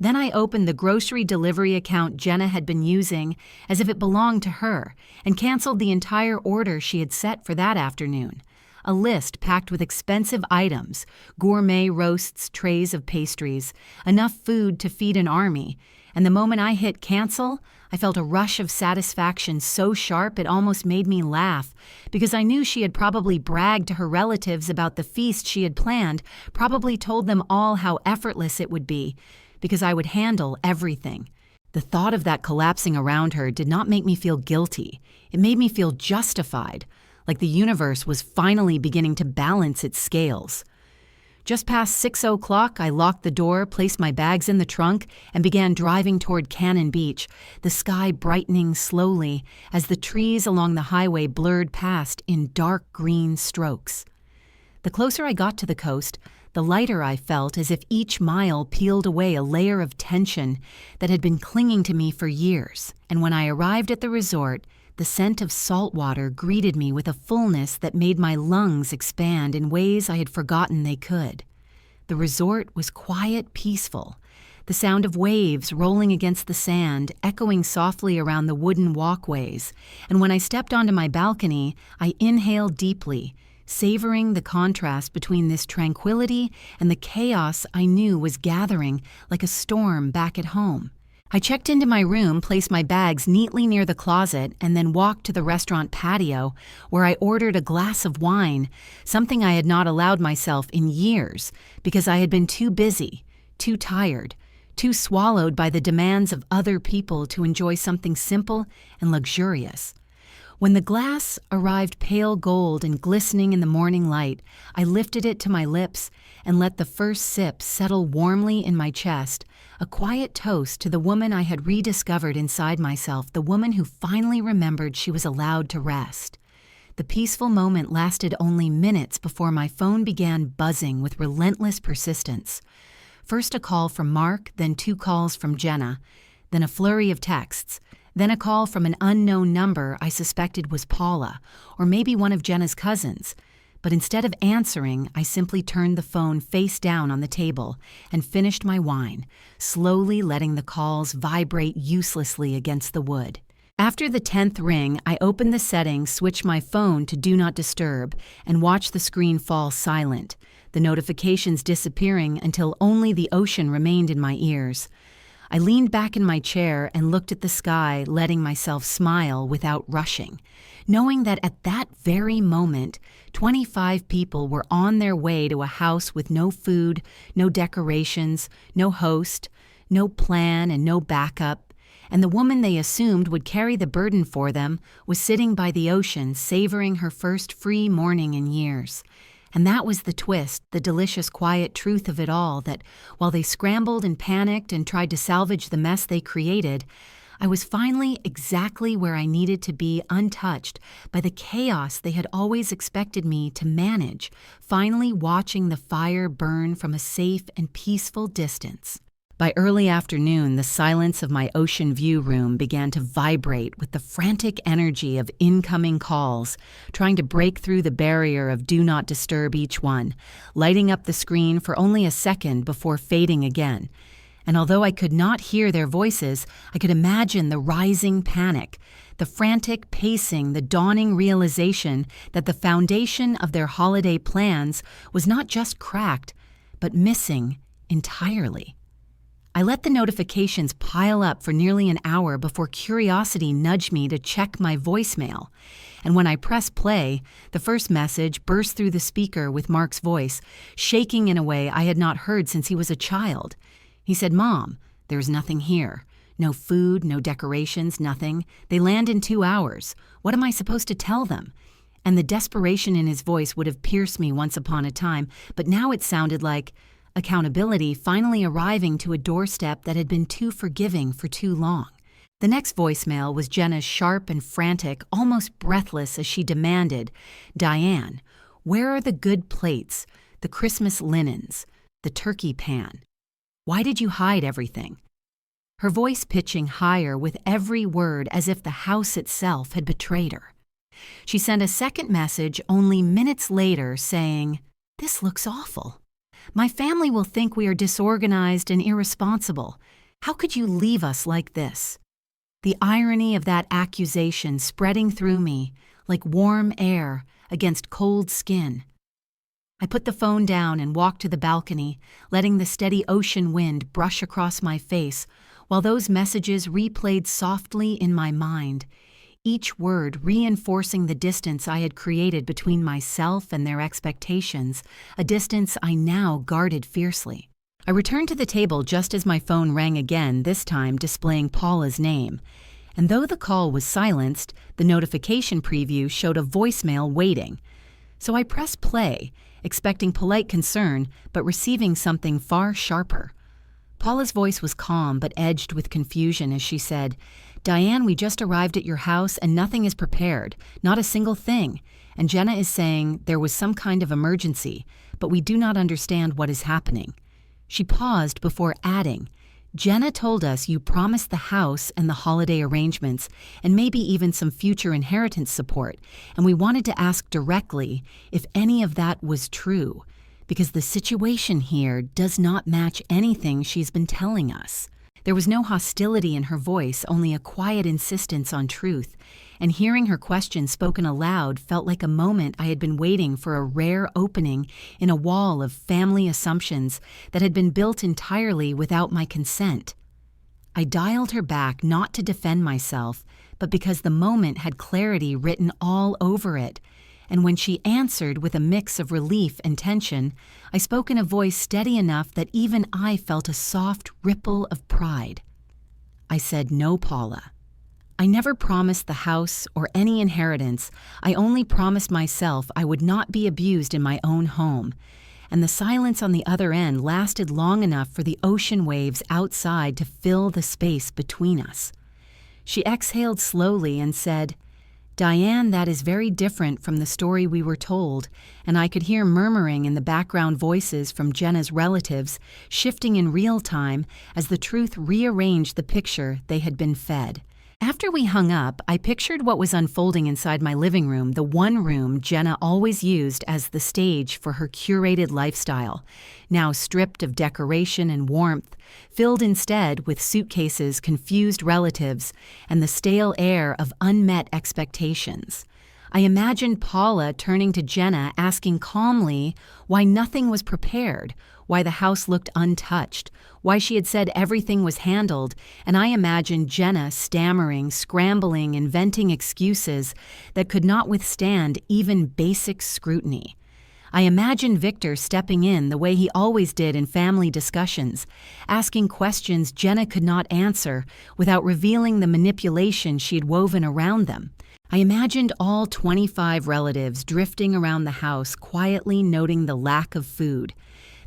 Then I opened the grocery delivery account Jenna had been using as if it belonged to her and canceled the entire order she had set for that afternoon. A list packed with expensive items, gourmet roasts, trays of pastries, enough food to feed an army. And the moment I hit cancel, I felt a rush of satisfaction so sharp it almost made me laugh, because I knew she had probably bragged to her relatives about the feast she had planned, probably told them all how effortless it would be, because I would handle everything. The thought of that collapsing around her did not make me feel guilty. It made me feel justified, like the universe was finally beginning to balance its scales. Just past 6:00, I locked the door, placed my bags in the trunk, and began driving toward Cannon Beach, the sky brightening slowly as the trees along the highway blurred past in dark green strokes. The closer I got to the coast, the lighter I felt, as if each mile peeled away a layer of tension that had been clinging to me for years. And when I arrived at the resort, the scent of salt water greeted me with a fullness that made my lungs expand in ways I had forgotten they could. The resort was quiet, peaceful. The sound of waves rolling against the sand, echoing softly around the wooden walkways. And when I stepped onto my balcony, I inhaled deeply, savoring the contrast between this tranquility and the chaos I knew was gathering like a storm back at home. I checked into my room, placed my bags neatly near the closet, and then walked to the restaurant patio, where I ordered a glass of wine, something I had not allowed myself in years because I had been too busy, too tired, too swallowed by the demands of other people to enjoy something simple and luxurious. When the glass arrived pale gold and glistening in the morning light, I lifted it to my lips and let the first sip settle warmly in my chest, a quiet toast to the woman I had rediscovered inside myself, the woman who finally remembered she was allowed to rest. The peaceful moment lasted only minutes before my phone began buzzing with relentless persistence. First a call from Mark, then 2 calls from Jenna, then a flurry of texts, then a call from an unknown number I suspected was Paula, or maybe one of Jenna's cousins. But instead of answering, I simply turned the phone face down on the table and finished my wine, slowly letting the calls vibrate uselessly against the wood. After the 10th ring, I opened the settings, switched my phone to Do Not Disturb, and watched the screen fall silent, the notifications disappearing until only the ocean remained in my ears. I leaned back in my chair and looked at the sky, letting myself smile without rushing, knowing that at that very moment, 25 people were on their way to a house with no food, no decorations, no host, no plan, and no backup, and the woman they assumed would carry the burden for them was sitting by the ocean, savoring her first free morning in years. And that was the twist, the delicious quiet truth of it all, that while they scrambled and panicked and tried to salvage the mess they created, I was finally exactly where I needed to be, untouched by the chaos they had always expected me to manage, finally watching the fire burn from a safe and peaceful distance. By early afternoon, the silence of my ocean view room began to vibrate with the frantic energy of incoming calls, trying to break through the barrier of Do Not Disturb each one, lighting up the screen for only a second before fading again. And although I could not hear their voices, I could imagine the rising panic, The frantic pacing, the dawning realization that the foundation of their holiday plans was not just cracked, but missing entirely. I let the notifications pile up for nearly an hour before curiosity nudged me to check my voicemail. And when I pressed play, the first message burst through the speaker with Mark's voice, shaking in a way I had not heard since he was a child. He said, "Mom, there's nothing here. No food, no decorations, nothing. They land in 2 hours. What am I supposed to tell them?" And the desperation in his voice would have pierced me once upon a time, but now it sounded like accountability finally arriving to a doorstep that had been too forgiving for too long. The next voicemail was Jenna's sharp and frantic, almost breathless as she demanded, "Diane, where are the good plates, the Christmas linens, the turkey pan? Why did you hide everything?" Her voice pitching higher with every word as if the house itself had betrayed her. She sent a second message only minutes later saying, "This looks awful. My family will think we are disorganized and irresponsible. How could you leave us like this?" The irony of that accusation spreading through me like warm air against cold skin. I put the phone down and walked to the balcony, letting the steady ocean wind brush across my face while those messages replayed softly in my mind, each word reinforcing the distance I had created between myself and their expectations, a distance I now guarded fiercely. I returned to the table just as my phone rang again, this time displaying Paula's name. And though the call was silenced, the notification preview showed a voicemail waiting. So I pressed play, expecting polite concern, but receiving something far sharper. Paula's voice was calm but edged with confusion as she said, "Diane, we just arrived at your house and nothing is prepared, not a single thing. And Jenna is saying there was some kind of emergency, but we do not understand what is happening." She paused before adding, "Jenna told us you promised the house and the holiday arrangements, and maybe even some future inheritance support, and we wanted to ask directly if any of that was true, because the situation here does not match anything she's been telling us." There was no hostility in her voice, only a quiet insistence on truth, and hearing her question spoken aloud felt like a moment I had been waiting for, a rare opening in a wall of family assumptions that had been built entirely without my consent. I dialed her back not to defend myself, but because the moment had clarity written all over it, and when she answered with a mix of relief and tension, I spoke in a voice steady enough that even I felt a soft ripple of pride. I said, "No, Paula. I never promised the house or any inheritance. I only promised myself I would not be abused in my own home." And the silence on the other end lasted long enough for the ocean waves outside to fill the space between us. She exhaled slowly and said, "Diane, that is very different from the story we were told," and I could hear murmuring in the background voices from Jenna's relatives, shifting in real time as the truth rearranged the picture they had been fed. After we hung up, I pictured what was unfolding inside my living room, the one room Jenna always used as the stage for her curated lifestyle, now stripped of decoration and warmth, filled instead with suitcases, confused relatives, and the stale air of unmet expectations. I imagined Paula turning to Jenna asking calmly why nothing was prepared, why the house looked untouched, why she had said everything was handled, and I imagined Jenna stammering, scrambling, inventing excuses that could not withstand even basic scrutiny. I imagined Victor stepping in the way he always did in family discussions, asking questions Jenna could not answer without revealing the manipulation she had woven around them. I imagined all 25 relatives drifting around the house, quietly noting the lack of food,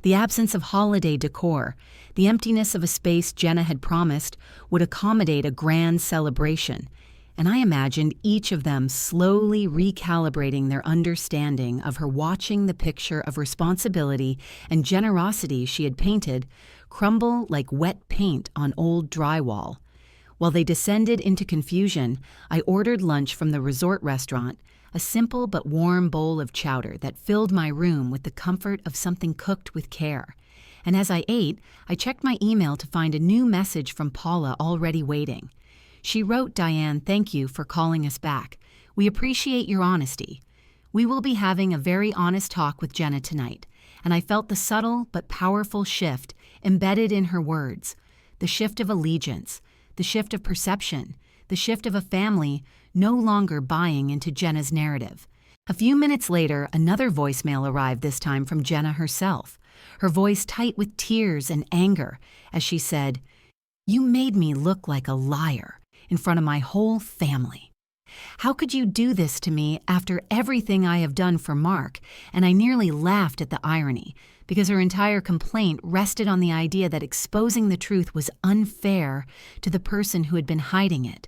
the absence of holiday decor, the emptiness of a space Jenna had promised would accommodate a grand celebration, and I imagined each of them slowly recalibrating their understanding of her, watching the picture of responsibility and generosity she had painted crumble like wet paint on old drywall. While they descended into confusion, I ordered lunch from the resort restaurant, a simple but warm bowl of chowder that filled my room with the comfort of something cooked with care. And as I ate, I checked my email to find a new message from Paula already waiting. She wrote, "Diane, thank you for calling us back. We appreciate your honesty. We will be having a very honest talk with Jenna tonight." And I felt the subtle but powerful shift embedded in her words, the shift of allegiance, the shift of perception, the shift of a family no longer buying into Jenna's narrative. A few minutes later, another voicemail arrived, this time from Jenna herself, her voice tight with tears and anger, as she said, "You made me look like a liar in front of my whole family. How could you do this to me after everything I have done for Mark?" And I nearly laughed at the irony, because her entire complaint rested on the idea that exposing the truth was unfair to the person who had been hiding it.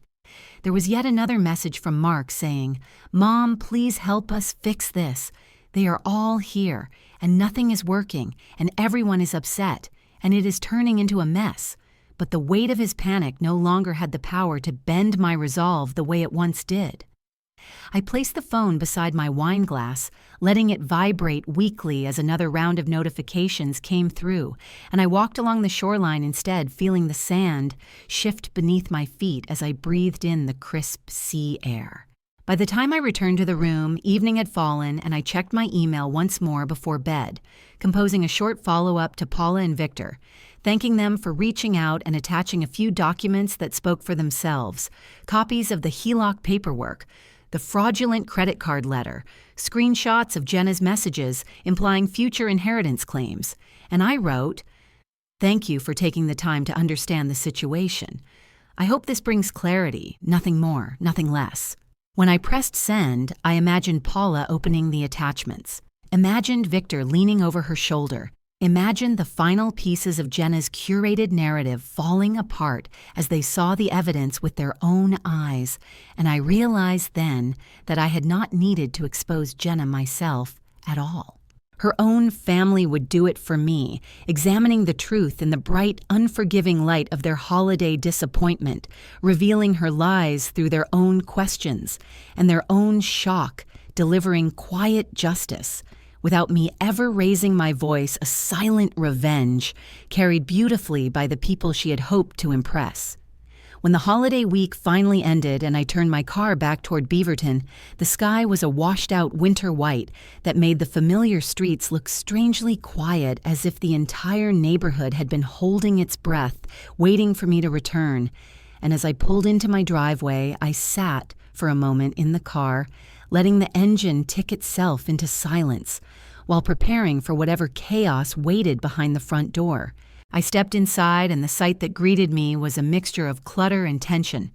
There was yet another message from Mark saying, "Mom, please help us fix this. They are all here, and nothing is working, and everyone is upset, and it is turning into a mess." But the weight of his panic no longer had the power to bend my resolve the way it once did. I placed the phone beside my wine glass, letting it vibrate weakly as another round of notifications came through, and I walked along the shoreline instead, feeling the sand shift beneath my feet as I breathed in the crisp sea air. By the time I returned to the room, evening had fallen, and I checked my email once more before bed, composing a short follow-up to Paula and Victor, thanking them for reaching out and attaching a few documents that spoke for themselves, copies of the HELOC paperwork, the fraudulent credit card letter, screenshots of Jenna's messages implying future inheritance claims. And I wrote, "Thank you for taking the time to understand the situation. I hope this brings clarity, nothing more, nothing less." When I pressed send, I imagined Paula opening the attachments, imagined Victor leaning over her shoulder, imagined the final pieces of Jenna's curated narrative falling apart as they saw the evidence with their own eyes, and I realized then that I had not needed to expose Jenna myself at all. Her own family would do it for me, examining the truth in the bright, unforgiving light of their holiday disappointment, revealing her lies through their own questions, and their own shock, delivering quiet justice, without me ever raising my voice, a silent revenge, carried beautifully by the people she had hoped to impress. When the holiday week finally ended and I turned my car back toward Beaverton, the sky was a washed-out winter white that made the familiar streets look strangely quiet, as if the entire neighborhood had been holding its breath, waiting for me to return. And as I pulled into my driveway, I sat for a moment in the car, letting the engine tick itself into silence, while preparing for whatever chaos waited behind the front door. I stepped inside, and the sight that greeted me was a mixture of clutter and tension.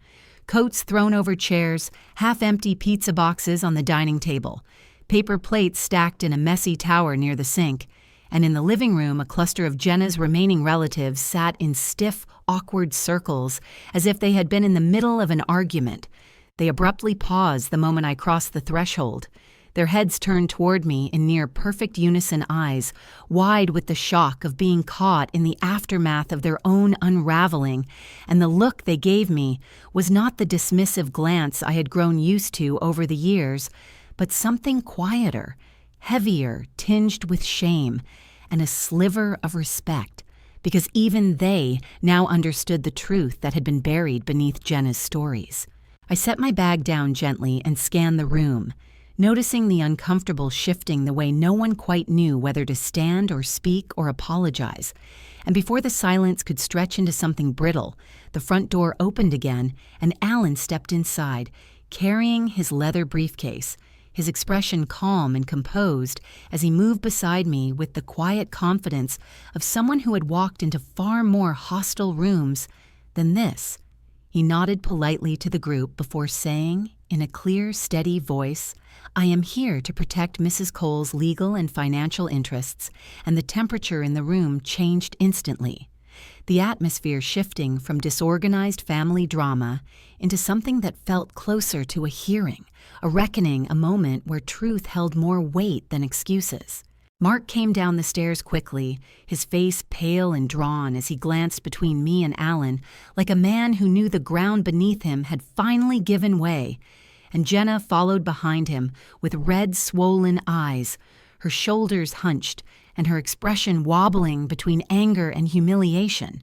Coats thrown over chairs, half-empty pizza boxes on the dining table, paper plates stacked in a messy tower near the sink, and in the living room a cluster of Jenna's remaining relatives sat in stiff, awkward circles, as if they had been in the middle of an argument. They abruptly paused the moment I crossed the threshold, their heads turned toward me in near perfect unison eyes, wide with the shock of being caught in the aftermath of their own unraveling, and the look they gave me was not the dismissive glance I had grown used to over the years, but something quieter, heavier, tinged with shame, and a sliver of respect, because even they now understood the truth that had been buried beneath Jenna's stories. I set my bag down gently and scanned the room, noticing the uncomfortable shifting the way no one quite knew whether to stand or speak or apologize. And before the silence could stretch into something brittle, the front door opened again and Alan stepped inside, carrying his leather briefcase, his expression calm and composed as he moved beside me with the quiet confidence of someone who had walked into far more hostile rooms than this. He nodded politely to the group before saying, in a clear, steady voice, "I am here to protect Mrs. Cole's legal and financial interests," and the temperature in the room changed instantly, the atmosphere shifting from disorganized family drama into something that felt closer to a hearing, a reckoning, a moment where truth held more weight than excuses. Mark came down the stairs quickly, his face pale and drawn as he glanced between me and Alan, like a man who knew the ground beneath him had finally given way, and Jenna followed behind him with red, swollen eyes, her shoulders hunched and her expression wobbling between anger and humiliation.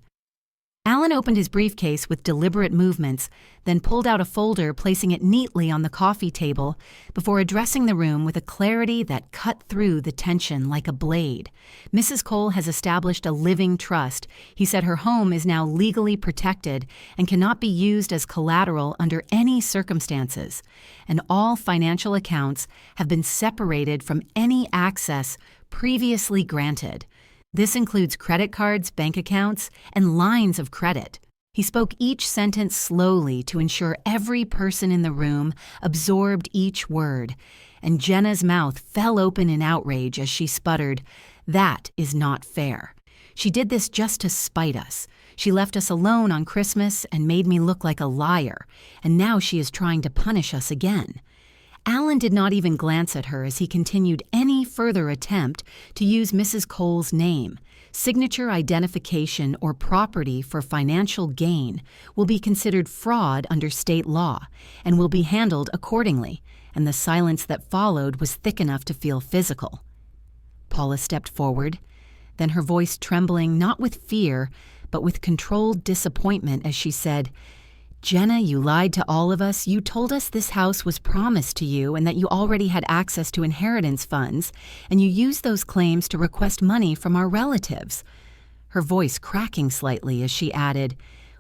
Alan opened his briefcase with deliberate movements, then pulled out a folder, placing it neatly on the coffee table before addressing the room with a clarity that cut through the tension like a blade. Mrs. Cole has established a living trust. He said her home is now legally protected and cannot be used as collateral under any circumstances, and all financial accounts have been separated from any access previously granted. This includes credit cards, bank accounts, and lines of credit. He spoke each sentence slowly to ensure every person in the room absorbed each word, and Jenna's mouth fell open in outrage as she sputtered, "That is not fair. She did this just to spite us. She left us alone on Christmas and made me look like a liar, and now she is trying to punish us again." Alan did not even glance at her as he continued any further attempt to use Mrs. Cole's name. Signature identification or property for financial gain will be considered fraud under state law and will be handled accordingly, and the silence that followed was thick enough to feel physical. Paula stepped forward, then her voice trembling not with fear, but with controlled disappointment as she said, "Jenna, you lied to all of us. You told us this house was promised to you and that you already had access to inheritance funds, and you used those claims to request money from our relatives." Her voice cracking slightly as she added,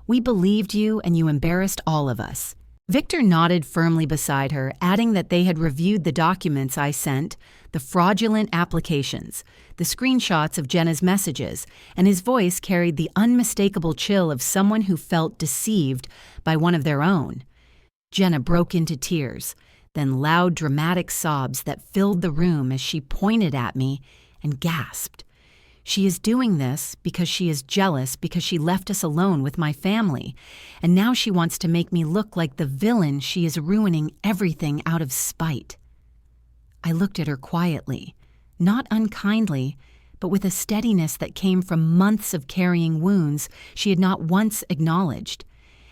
"We believed you and you embarrassed all of us." Victor nodded firmly beside her, adding that they had reviewed the documents I sent, the fraudulent applications, the screenshots of Jenna's messages, and his voice carried the unmistakable chill of someone who felt deceived by one of their own. Jenna broke into tears, then loud dramatic sobs that filled the room as she pointed at me and gasped. "She is doing this because she is jealous because she left us alone with my family, and now she wants to make me look like the villain she is ruining everything out of spite." I looked at her quietly, not unkindly, but with a steadiness that came from months of carrying wounds she had not once acknowledged.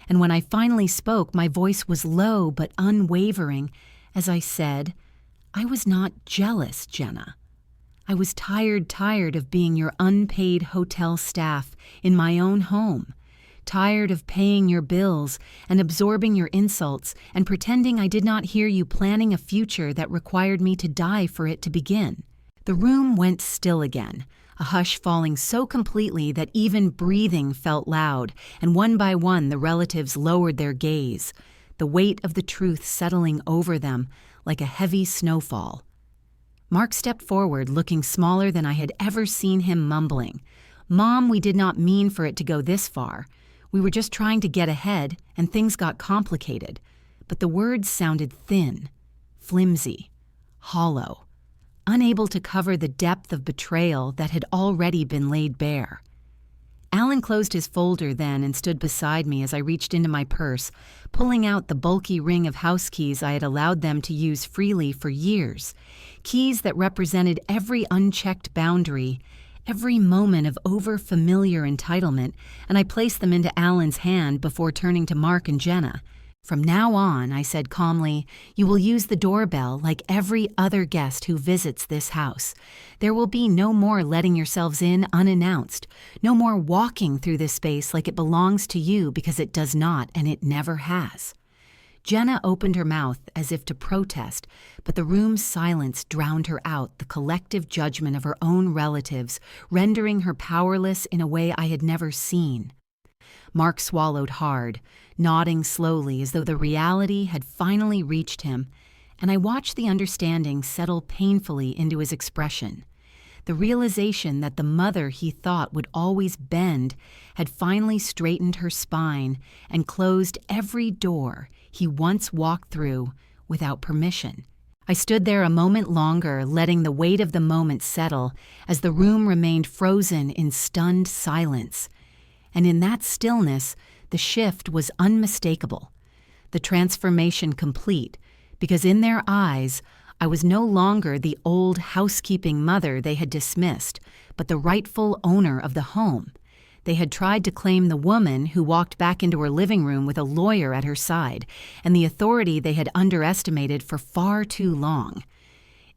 And when I finally spoke, my voice was low but unwavering as I said, "I was not jealous, Jenna. I was tired of being your unpaid hotel staff in my own home, tired of paying your bills and absorbing your insults and pretending I did not hear you planning a future that required me to die for it to begin." The room went still again, a hush falling so completely that even breathing felt loud, and one by one the relatives lowered their gaze, the weight of the truth settling over them like a heavy snowfall. Mark stepped forward, looking smaller than I had ever seen him, mumbling, "Mom, we did not mean for it to go this far. We were just trying to get ahead, and things got complicated." But the words sounded thin, flimsy, hollow, unable to cover the depth of betrayal that had already been laid bare. Alan closed his folder then and stood beside me as I reached into my purse, pulling out the bulky ring of house keys I had allowed them to use freely for years, keys that represented every unchecked boundary, every moment of over-familiar entitlement, and I placed them into Alan's hand before turning to Mark and Jenna. "From now on," I said calmly, "you will use the doorbell like every other guest who visits this house. There will be no more letting yourselves in unannounced, no more walking through this space like it belongs to you because it does not and it never has." Jenna opened her mouth as if to protest, but the room's silence drowned her out, the collective judgment of her own relatives, rendering her powerless in a way I had never seen. Mark swallowed hard, nodding slowly as though the reality had finally reached him, and I watched the understanding settle painfully into his expression. The realization that the mother he thought would always bend had finally straightened her spine and closed every door he once walked through without permission. I stood there a moment longer, letting the weight of the moment settle as the room remained frozen in stunned silence. And in that stillness, the shift was unmistakable, the transformation complete, because in their eyes, I was no longer the old housekeeping mother they had dismissed, but the rightful owner of the home. They had tried to claim the woman who walked back into her living room with a lawyer at her side, and the authority they had underestimated for far too long.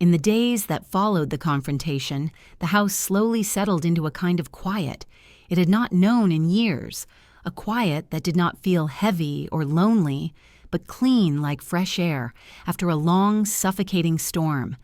In the days that followed the confrontation, the house slowly settled into a kind of quiet it had not known in years, a quiet that did not feel heavy or lonely, but clean like fresh air after a long, suffocating storm.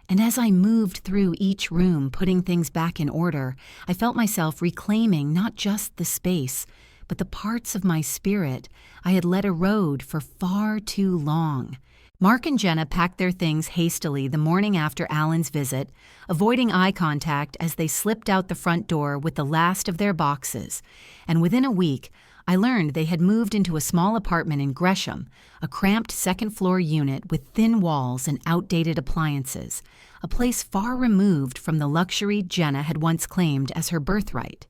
And as I moved through each room, putting things back in order, I felt myself reclaiming not just the space, but the parts of my spirit I had let erode for far too long. Mark and Jenna packed their things hastily the morning after Alan's visit, avoiding eye contact as they slipped out the front door with the last of their boxes. And within a week, I learned they had moved into a small apartment in Gresham, a cramped second-floor unit with thin walls and outdated appliances, a place far removed from the luxury Jenna had once claimed as her birthright.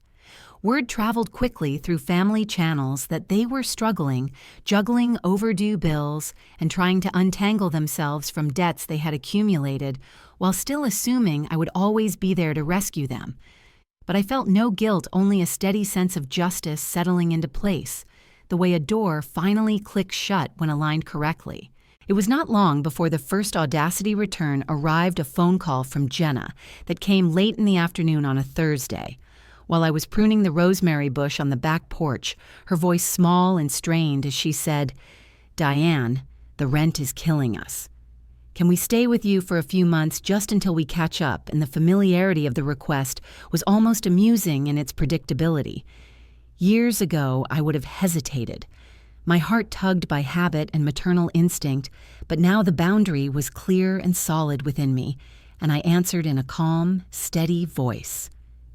Word traveled quickly through family channels that they were struggling, juggling overdue bills and trying to untangle themselves from debts they had accumulated, while still assuming I would always be there to rescue them. But I felt no guilt, only a steady sense of justice settling into place, the way a door finally clicks shut when aligned correctly. It was not long before the first Audacity return arrived, a phone call from Jenna that came late in the afternoon on a Thursday. While I was pruning the rosemary bush on the back porch, her voice small and strained as she said, "Diane, the rent is killing us. Can we stay with you for a few months just until we catch up?" And the familiarity of the request was almost amusing in its predictability. Years ago, I would have hesitated. My heart tugged by habit and maternal instinct, but now the boundary was clear and solid within me, and I answered in a calm, steady voice.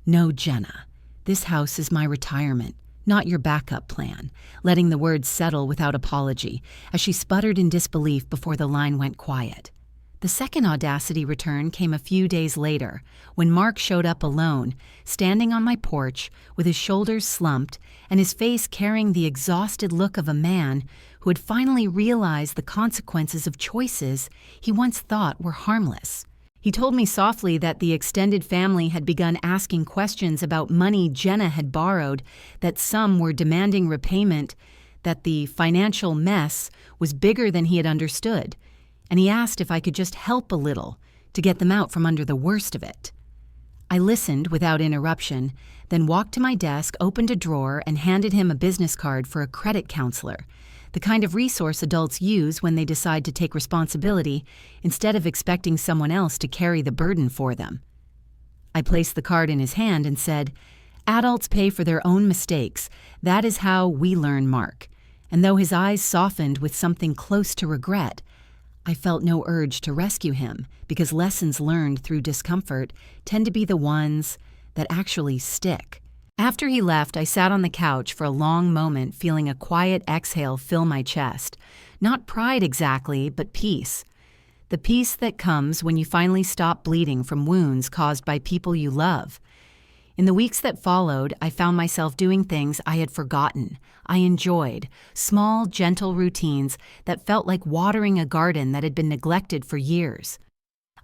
"No, Jenna, this house is my retirement, not your backup plan," letting the words settle without apology, as she sputtered in disbelief before the line went quiet. The second Audacity return came a few days later, when Mark showed up alone, standing on my porch with his shoulders slumped and his face carrying the exhausted look of a man who had finally realized the consequences of choices he once thought were harmless. He told me softly that the extended family had begun asking questions about money Jenna had borrowed, that some were demanding repayment, that the financial mess was bigger than he had understood, and he asked if I could just help a little to get them out from under the worst of it. I listened without interruption, then walked to my desk, opened a drawer, and handed him a business card for a credit counselor, the kind of resource adults use when they decide to take responsibility instead of expecting someone else to carry the burden for them. I placed the card in his hand and said, "Adults pay for their own mistakes. That is how we learn, Mark." And though his eyes softened with something close to regret, I felt no urge to rescue him, because lessons learned through discomfort tend to be the ones that actually stick. After he left, I sat on the couch for a long moment, feeling a quiet exhale fill my chest. Not pride exactly, but peace. The peace that comes when you finally stop bleeding from wounds caused by people you love. In the weeks that followed, I found myself doing things I had forgotten. I enjoyed small, gentle routines that felt like watering a garden that had been neglected for years.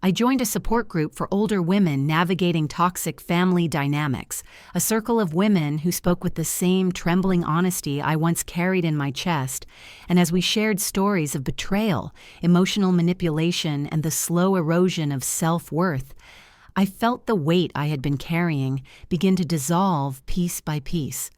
I joined a support group for older women navigating toxic family dynamics, a circle of women who spoke with the same trembling honesty I once carried in my chest, and as we shared stories of betrayal, emotional manipulation, and the slow erosion of self-worth, I felt the weight I had been carrying begin to dissolve piece by piece.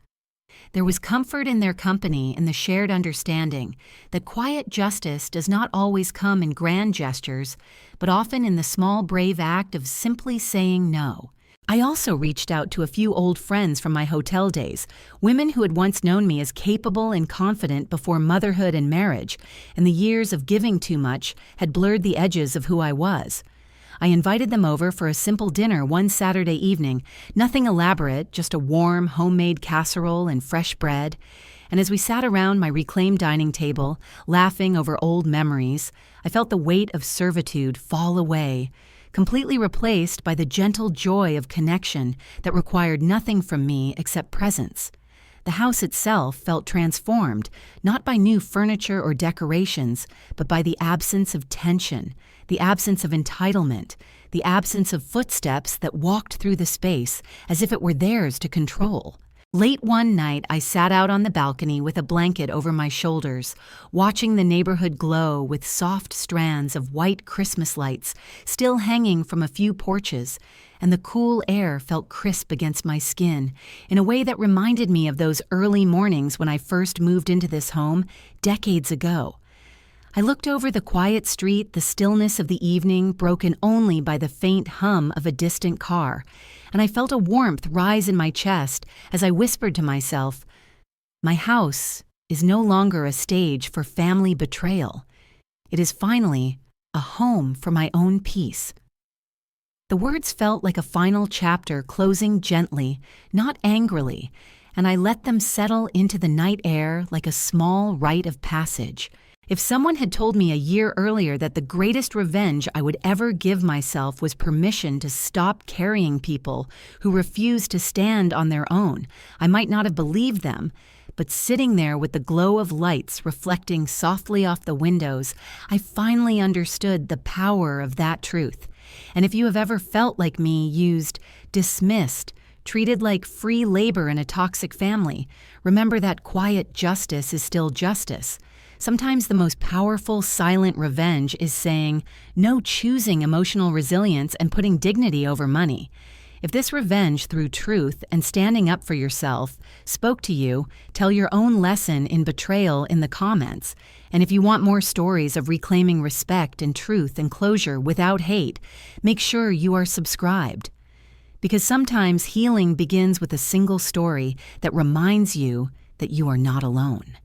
There was comfort in their company and the shared understanding that quiet justice does not always come in grand gestures, but often in the small, brave act of simply saying no. I also reached out to a few old friends from my hotel days, women who had once known me as capable and confident before motherhood and marriage, and the years of giving too much had blurred the edges of who I was. I invited them over for a simple dinner one Saturday evening, nothing elaborate, just a warm, homemade casserole and fresh bread. And as we sat around my reclaimed dining table, laughing over old memories, I felt the weight of servitude fall away, completely replaced by the gentle joy of connection that required nothing from me except presence. The house itself felt transformed, not by new furniture or decorations, but by the absence of tension, the absence of entitlement, the absence of footsteps that walked through the space as if it were theirs to control. Late one night, I sat out on the balcony with a blanket over my shoulders, watching the neighborhood glow with soft strands of white Christmas lights still hanging from a few porches, and the cool air felt crisp against my skin in a way that reminded me of those early mornings when I first moved into this home decades ago. I looked over the quiet street, the stillness of the evening broken only by the faint hum of a distant car, and I felt a warmth rise in my chest as I whispered to myself, "My house is no longer a stage for family betrayal. It is finally a home for my own peace." The words felt like a final chapter closing gently, not angrily, and I let them settle into the night air like a small rite of passage. If someone had told me a year earlier that the greatest revenge I would ever give myself was permission to stop carrying people who refused to stand on their own, I might not have believed them. But sitting there with the glow of lights reflecting softly off the windows, I finally understood the power of that truth. And if you have ever felt like me, used, dismissed, treated like free labor in a toxic family, remember that quiet justice is still justice. Sometimes the most powerful silent revenge is saying, no, choosing emotional resilience and putting dignity over money. If this revenge through truth and standing up for yourself spoke to you, tell your own lesson in betrayal in the comments. And if you want more stories of reclaiming respect and truth and closure without hate, make sure you are subscribed. Because sometimes healing begins with a single story that reminds you that you are not alone.